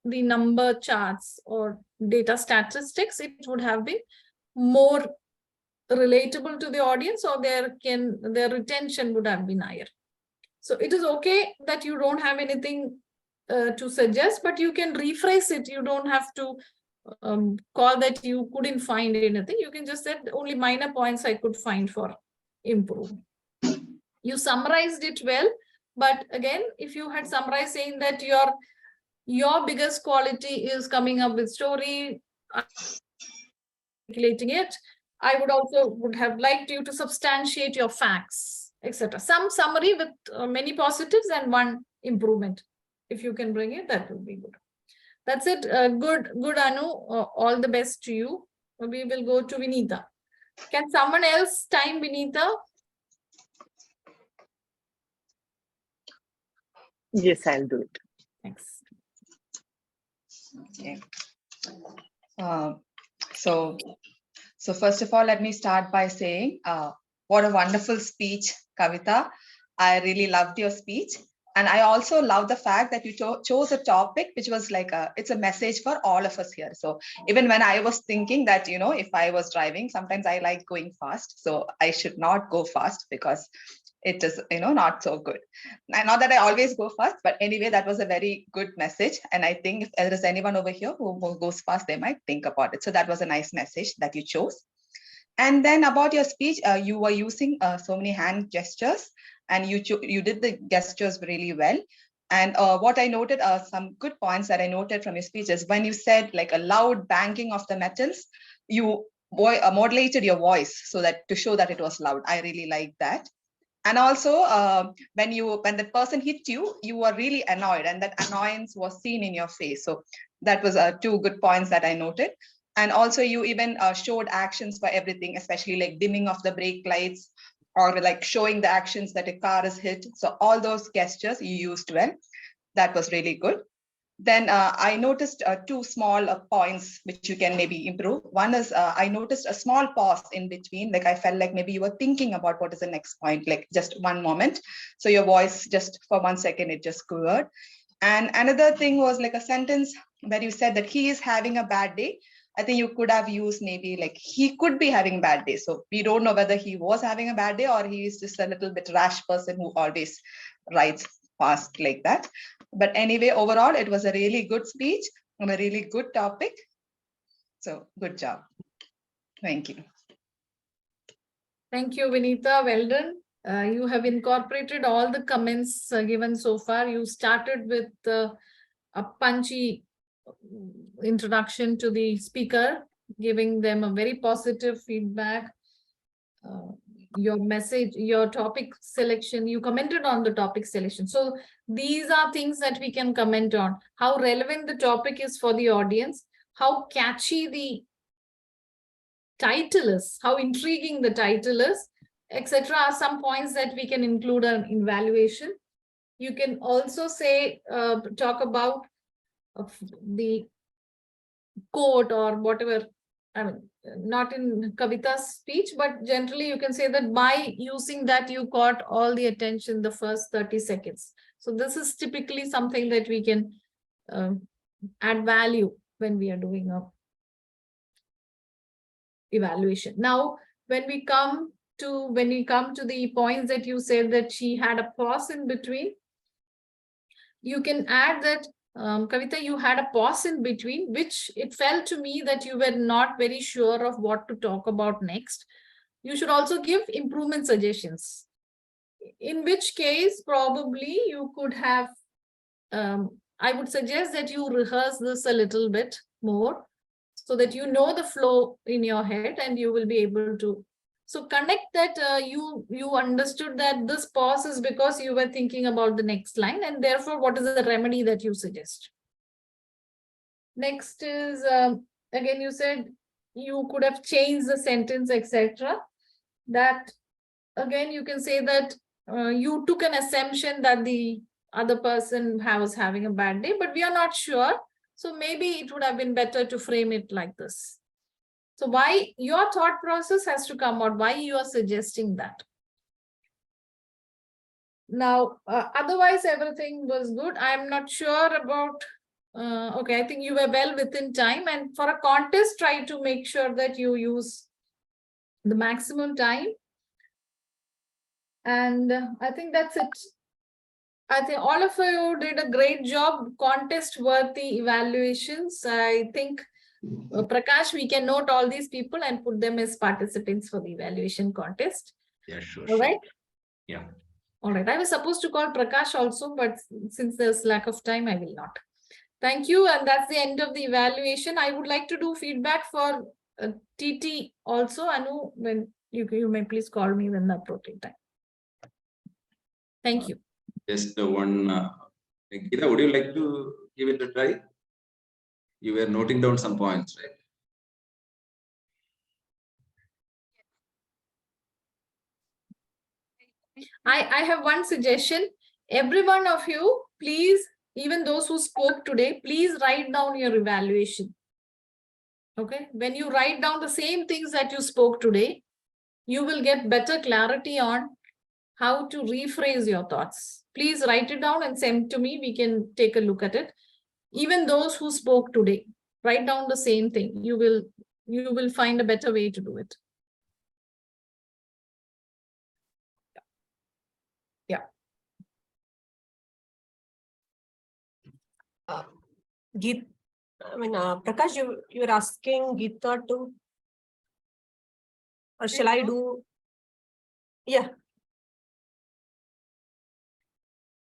the number charts or data statistics, it would have been more relatable to the audience, or their retention would have been higher. So it is okay that you don't have anything to suggest, but you can rephrase it. You don't have to call that you couldn't find anything. You can just say only minor points I could find for improvement. You summarized it well, but again, if you had summarized saying that your biggest quality is coming up with story, articulating it, I would have liked you to substantiate your facts, etc. Some summary with many positives and one improvement. If you can bring it, that would be good. That's it. Good, Anu. All the best to you. We will go to Vineetha. Can someone else time Vineetha? Yes, I'll do it. Thanks. Okay. So first of all, let me start by saying, what a wonderful speech, Kavita. I really loved your speech. And I also love the fact that you chose a topic which was like it's a message for all of us here. So even when I was thinking that, if I was driving, sometimes I like going fast. So I should not go fast because it is, not so good. Not that I always go fast, but anyway, that was a very good message. And I think if there is anyone over here who goes fast, they might think about it. So that was a nice message that you chose. And then about your speech, you were using so many hand gestures, and you did the gestures really well. And what I noted are some good points that I noted from your speech is when you said like a loud banging of the metals, you modulated your voice so that to show that it was loud. I really like that. And also, when the person hit you, you were really annoyed, and that annoyance was seen in your face. So that was two good points that I noted. And also, you even showed actions for everything, especially like dimming of the brake lights, or like showing the actions that a car is hit. So all those gestures you used well. That was really good. Then I noticed two small points which you can maybe improve. One is I noticed a small pause in between. Like I felt like maybe you were thinking about what is the next point, like just one moment. So your voice just for 1 second, it just quivered. And another thing was like a sentence where you said that he is having a bad day. I think you could have used maybe like he could be having a bad day. So we don't know whether he was having a bad day or he is just a little bit rash person who always writes fast like that. But anyway, overall, it was a really good speech on a really good topic. So good job. Thank you. Thank you, Vineetha. Well done. You have incorporated all the comments given so far. You started with a punchy introduction to the speaker, giving them a very positive feedback. Your message, your topic selection, you commented on the topic selection. So these are things that we can comment on. How relevant the topic is for the audience, how catchy the title is, how intriguing the title is, etc. are some points that we can include an evaluation. You can also say, talk about the quote or whatever. I mean, not in Kavita's speech, but generally you can say that by using that, you caught all the attention the first 30 seconds. So this is typically something that we can add value when we are doing a evaluation. Now, when we come to the points that you said that she had a pause in between, you can add that Kavita, you had a pause in between, which it felt to me that you were not very sure of what to talk about next. You should also give improvement suggestions, in which case probably you could have I would suggest that you rehearse this a little bit more so that you know the flow in your head and you will be able to. So connect that you understood that this pause is because you were thinking about the next line, and therefore what is the remedy that you suggest. Next is, again, you said you could have changed the sentence, etc. That, again, you can say that you took an assumption that the other person was having a bad day, but we are not sure. So maybe it would have been better to frame it like this. So why your thought process has to come out, why you are suggesting that. Now, otherwise, everything was good. I'm not sure about, okay, I think you were well within time. And for a contest, try to make sure that you use the maximum time. And I think that's it. I think all of you did a great job, contest-worthy evaluations. I think, Prakash, we can note all these people and put them as participants for the evaluation contest. Yeah, sure. All right? Yeah. All right. I was supposed to call Prakash also, but since there's lack of time, I will not. Thank you. And that's the end of the evaluation. I would like to do feedback for TT also. Anu, when you may please call me when the appropriate time. Thank you. Just one, Geetha, would you like to give it a try? You were noting down some points, right? I have one suggestion. Every one of you, please, even those who spoke today, please write down your evaluation. Okay. When you write down the same things that you spoke today, you will get better clarity on how to rephrase your thoughts. Please write it down and send to me. We can take a look at it. Even those who spoke today, write down the same thing. You will find a better way to do it. Yeah. Prakash, you were asking Geetha to, or shall I do? Yeah.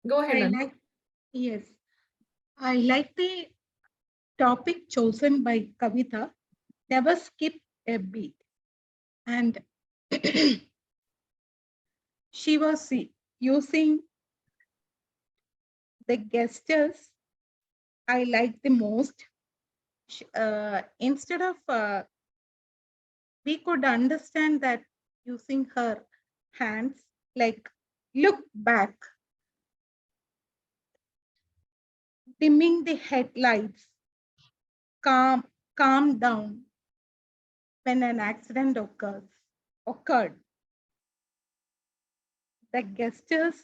Go ahead. Yes. I like the topic chosen by Kavita, never skip a beat. And she was using the gestures I like the most. Instead of, we could understand that using her hands, like look back, dimming the headlights, calm down when an accident occurred. The gestures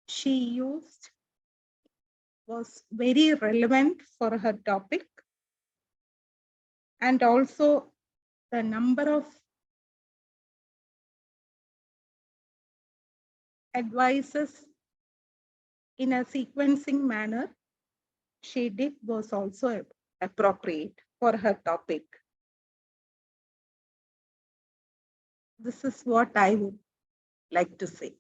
she used was very relevant for her topic, and also the number of advices in a sequencing manner she did was also appropriate for her topic. This is what I would like to say.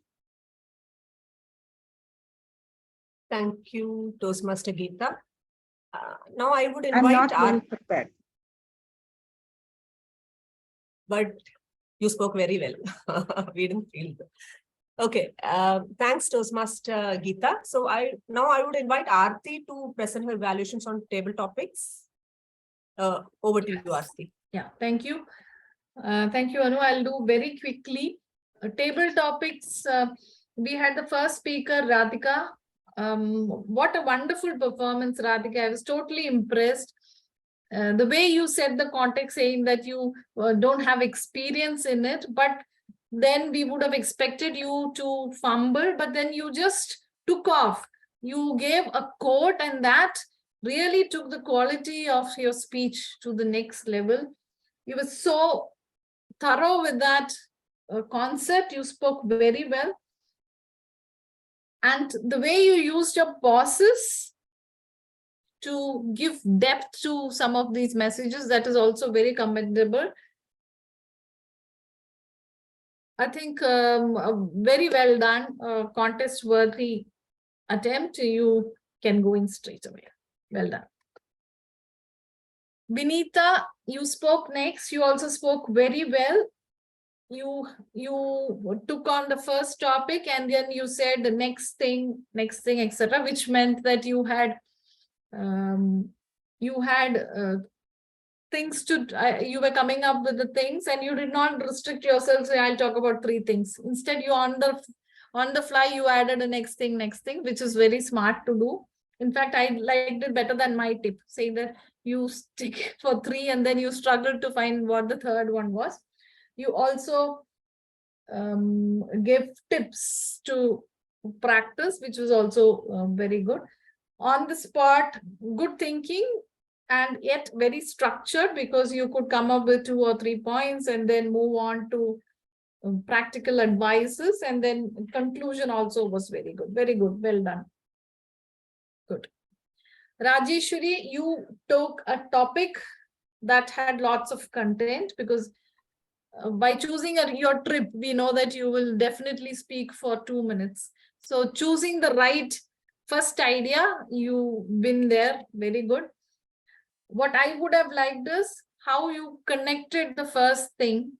Thank you, Toastmaster Geetha. Now I would invite. I'm not well prepared. But you spoke very well. We didn't feel that. Okay, thanks, Toastmaster Geetha. So now I would invite Arathi to present her evaluations on table topics. Over to you, Arathi. Yeah, thank you. Thank you, Anu. I'll do very quickly. Table topics, we had the first speaker, Radhika. What a wonderful performance, Radhika. I was totally impressed. The way you said the context, saying that you don't have experience in it, but then we would have expected you to fumble, but then you just took off. You gave a quote, and that really took the quality of your speech to the next level. You were so thorough with that concept. You spoke very well. And the way you used your pauses to give depth to some of these messages, that is also very commendable. I think a very well done, contest-worthy attempt. You can go in straight away. Well done. Vineetha, you spoke next. You also spoke very well. You took on the first topic and then you said the next thing, etc., which meant that you had things to, you were coming up with the things and you did not restrict yourself. So I'll talk about 3 things. Instead, you on the fly, you added a next thing, which is very smart to do. In fact, I liked it better than my tip, saying that you stick for 3 and then you struggled to find what the 3rd one was. You also gave tips to practice, which was also very good. On the spot, good thinking, and yet very structured, because you could come up with 2 or 3 points and then move on to practical advices, and then conclusion also was very good. Very good. Well done. Good. Rajeshwary, you took a topic that had lots of content, because by choosing your trip, we know that you will definitely speak for 2 minutes. So choosing the right first idea, you win there. Very good. What I would have liked is how you connected the first thing.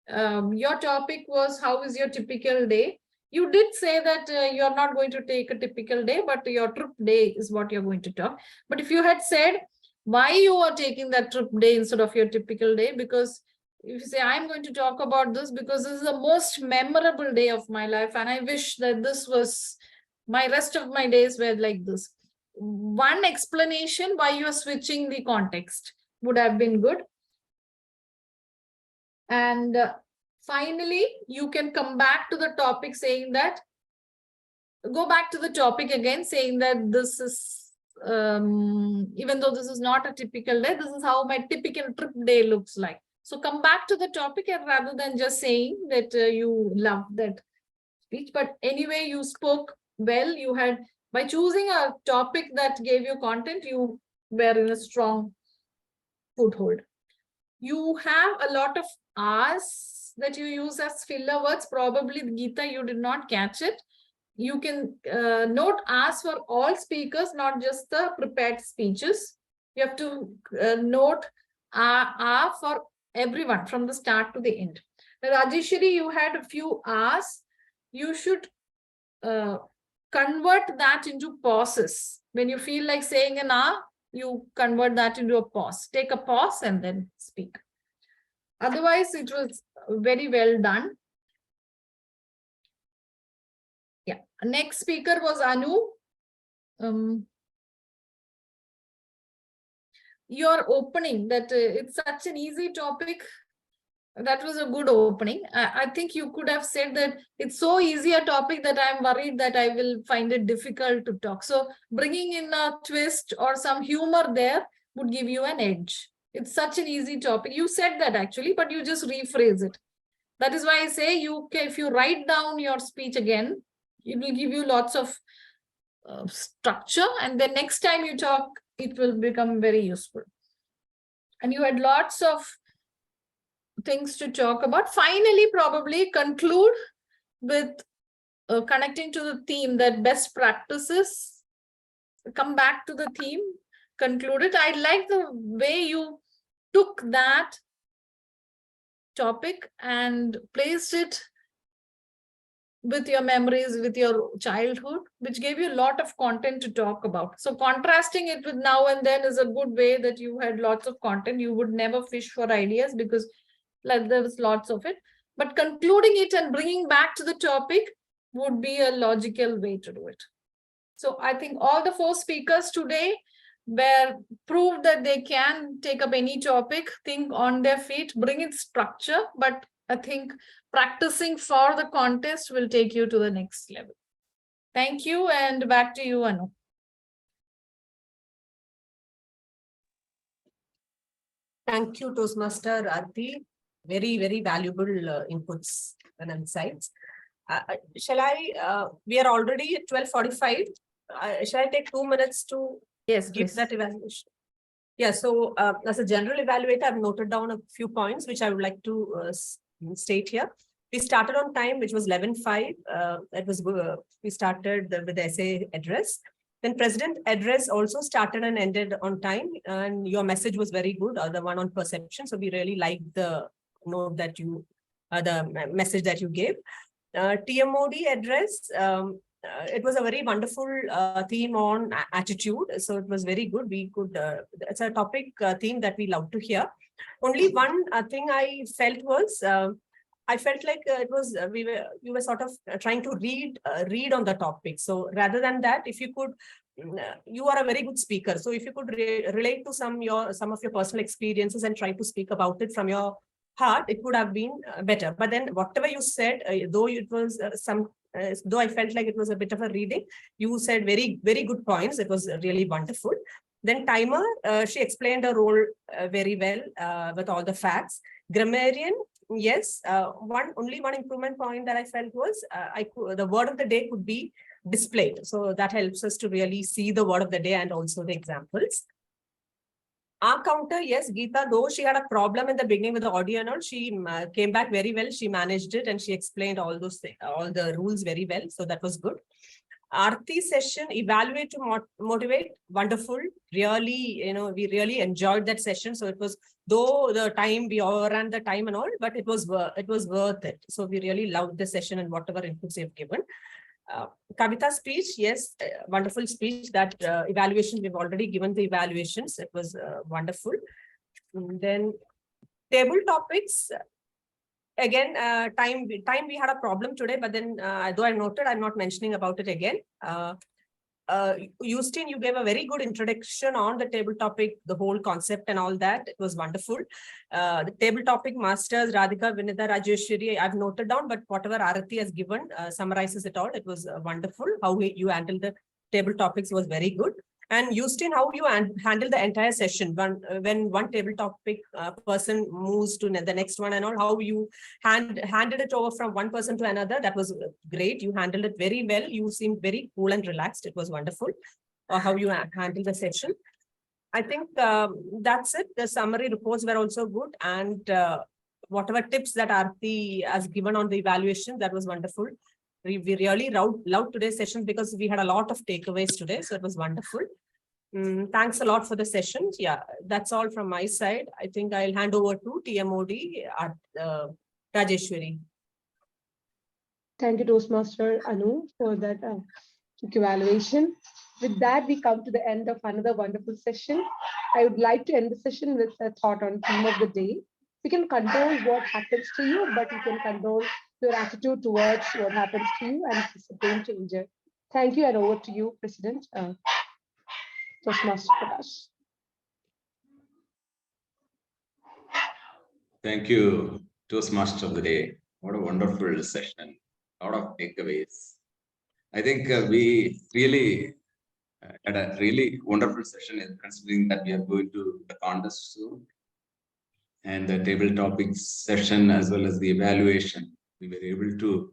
Your topic was, how is your typical day? You did say that you're not going to take a typical day, but your trip day is what you're going to talk. But if you had said why you are taking that trip day instead of your typical day, because if you say, I'm going to talk about this because this is the most memorable day of my life, and I wish that this was my rest of my days were like this. One explanation why you are switching the context would have been good. And finally, you can come back to the topic saying that, go back to the topic again, saying that this is, even though this is not a typical day, this is how my typical trip day looks like. So come back to the topic, and rather than just saying that you love that speech. But anyway, you spoke well. You had, by choosing a topic that gave you content, you were in a strong foothold. You have a lot of R's that you use as filler words. Probably, Geetha, you did not catch it. You can note R's for all speakers, not just the prepared speeches. You have to note R for everyone from the start to the end. Rajeshwary, you had a few R's. You should convert that into pauses. When you feel like saying an R, you convert that into a pause. Take a pause and then speak. Otherwise, it was very well done. Yeah. Next speaker was Anu. Your opening, that it's such an easy topic. That was a good opening. I think you could have said that it's so easy a topic that I'm worried that I will find it difficult to talk. So bringing in a twist or some humor there would give you an edge. It's such an easy topic. You said that actually, but you just rephrase it. That is why I say you can, if you write down your speech again, it will give you lots of structure, and then next time you talk, it will become very useful. And you had lots of things to talk about. Finally, probably conclude with connecting to the theme, that best practices. Come back to the theme, conclude it. I like the way you took that topic and placed it with your memories, with your childhood, which gave you a lot of content to talk about. So contrasting it with now and then is a good way, that you had lots of content. You would never fish for ideas because there was lots of it. But concluding it and bringing back to the topic would be a logical way to do it. So I think all the 4 speakers today were proved that they can take up any topic, think on their feet, bring in structure, but I think practicing for the contest will take you to the next level. Thank you, and back to you, Anu. Thank you, Toastmaster Arathi. Very, very valuable inputs and insights. Shall I, we are already at 12:45. Shall I take 2 minutes to give please. that evaluation? Yeah, so as a general evaluator, I've noted down a few points which I would like to state here. We started on time, which was 11:05. We started with the essay address. Then President address also started and ended on time, and your message was very good, the one on perception. So we really liked the note that you, the message that you gave. TMOD address, it was a very wonderful theme on attitude. So it was very good. We could, it's a topic theme that we love to hear. Only one thing I felt was, I felt like it was, you were sort of trying to read on the topic. So rather than that, if you could, you are a very good speaker. So if you could relate to some of your personal experiences and try to speak about it from your heart, it would have been better. But then whatever you said, though it was though I felt like it was a bit of a reading, you said very, very good points. It was really wonderful. Then timer, she explained her role very well with all the facts. Grammarian, yes, only one improvement point that I felt was the word of the day could be displayed. So that helps us to really see the word of the day and also the examples. Our counter, yes, Geetha, though she had a problem in the beginning with the audio and all, she came back very well. She managed it and she explained all those things, all the rules very well. So that was good. Arathi session, evaluate to motivate, wonderful. Really, we really enjoyed that session. So it was, though the time we overran the time and all, but it was worth it. So we really loved the session and whatever inputs you've given. Kavita speech, yes, wonderful speech. That evaluation, we've already given the evaluations. It was wonderful. And then table topics. Again, time we had a problem today, but then though I noted, I'm not mentioning about it again. Eustine, you gave a very good introduction on the table topic, the whole concept and all that. It was wonderful. The table topic masters, Radhika, Vineetha, Rajeshwary, I've noted down, but whatever Arathi has given summarizes it all. It was wonderful. How you handled the table topics was very good. And Eustine, how you handle the entire session when one table topic person moves to the next one and all, how you handed it over from one person to another. That was great. You handled it very well. You seemed very cool and relaxed. It was wonderful how you handled the session. I think that's it. The summary reports were also good. And whatever tips that Arathi has given on the evaluation, that was wonderful. We really loved today's session because we had a lot of takeaways today. So it was wonderful. Thanks a lot for the sessions. Yeah, that's all from my side. I think I'll hand over to TMOD at Rajeshwary. Thank you, Toastmaster Anu, for that evaluation. With that, we come to the end of another wonderful session. I would like to end the session with a thought on theme of the day. You can control what happens to you, but you can control your attitude towards what happens to you, and it's a game changer. Thank you, and over to you, President Toastmaster Prakash. Thank you, Toastmaster of the day. What a wonderful session. A lot of takeaways. I think we really had a really wonderful session, considering that we are going to the contest soon. And the table topics session as well as the evaluation, we were able to,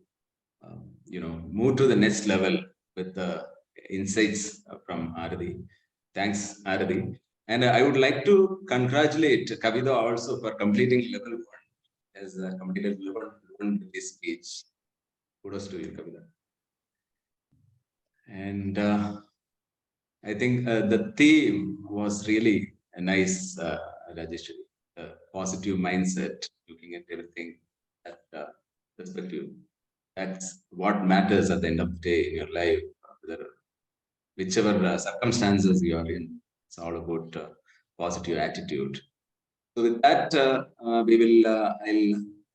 move to the next level with the insights from Arathi. Thanks, Arathi. And I would like to congratulate Kavita also for completing level 1 as completed level 1 with this speech. Kudos to you, Kavita. And I think the theme was really a nice, Rajeshwary. Positive mindset, looking at everything at perspective. That's what matters at the end of the day in your life. Whichever circumstances you are in, it's all about positive attitude. So with that, I'll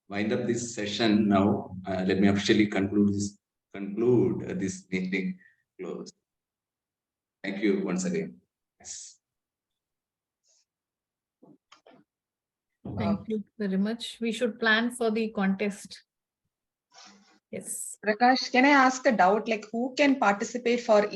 wind up this session now. Let me officially conclude this meeting close. Thank you once again. Yes. Thank you very much. We should plan for the contest. Yes. Prakash, can I ask a doubt? Like, who can participate for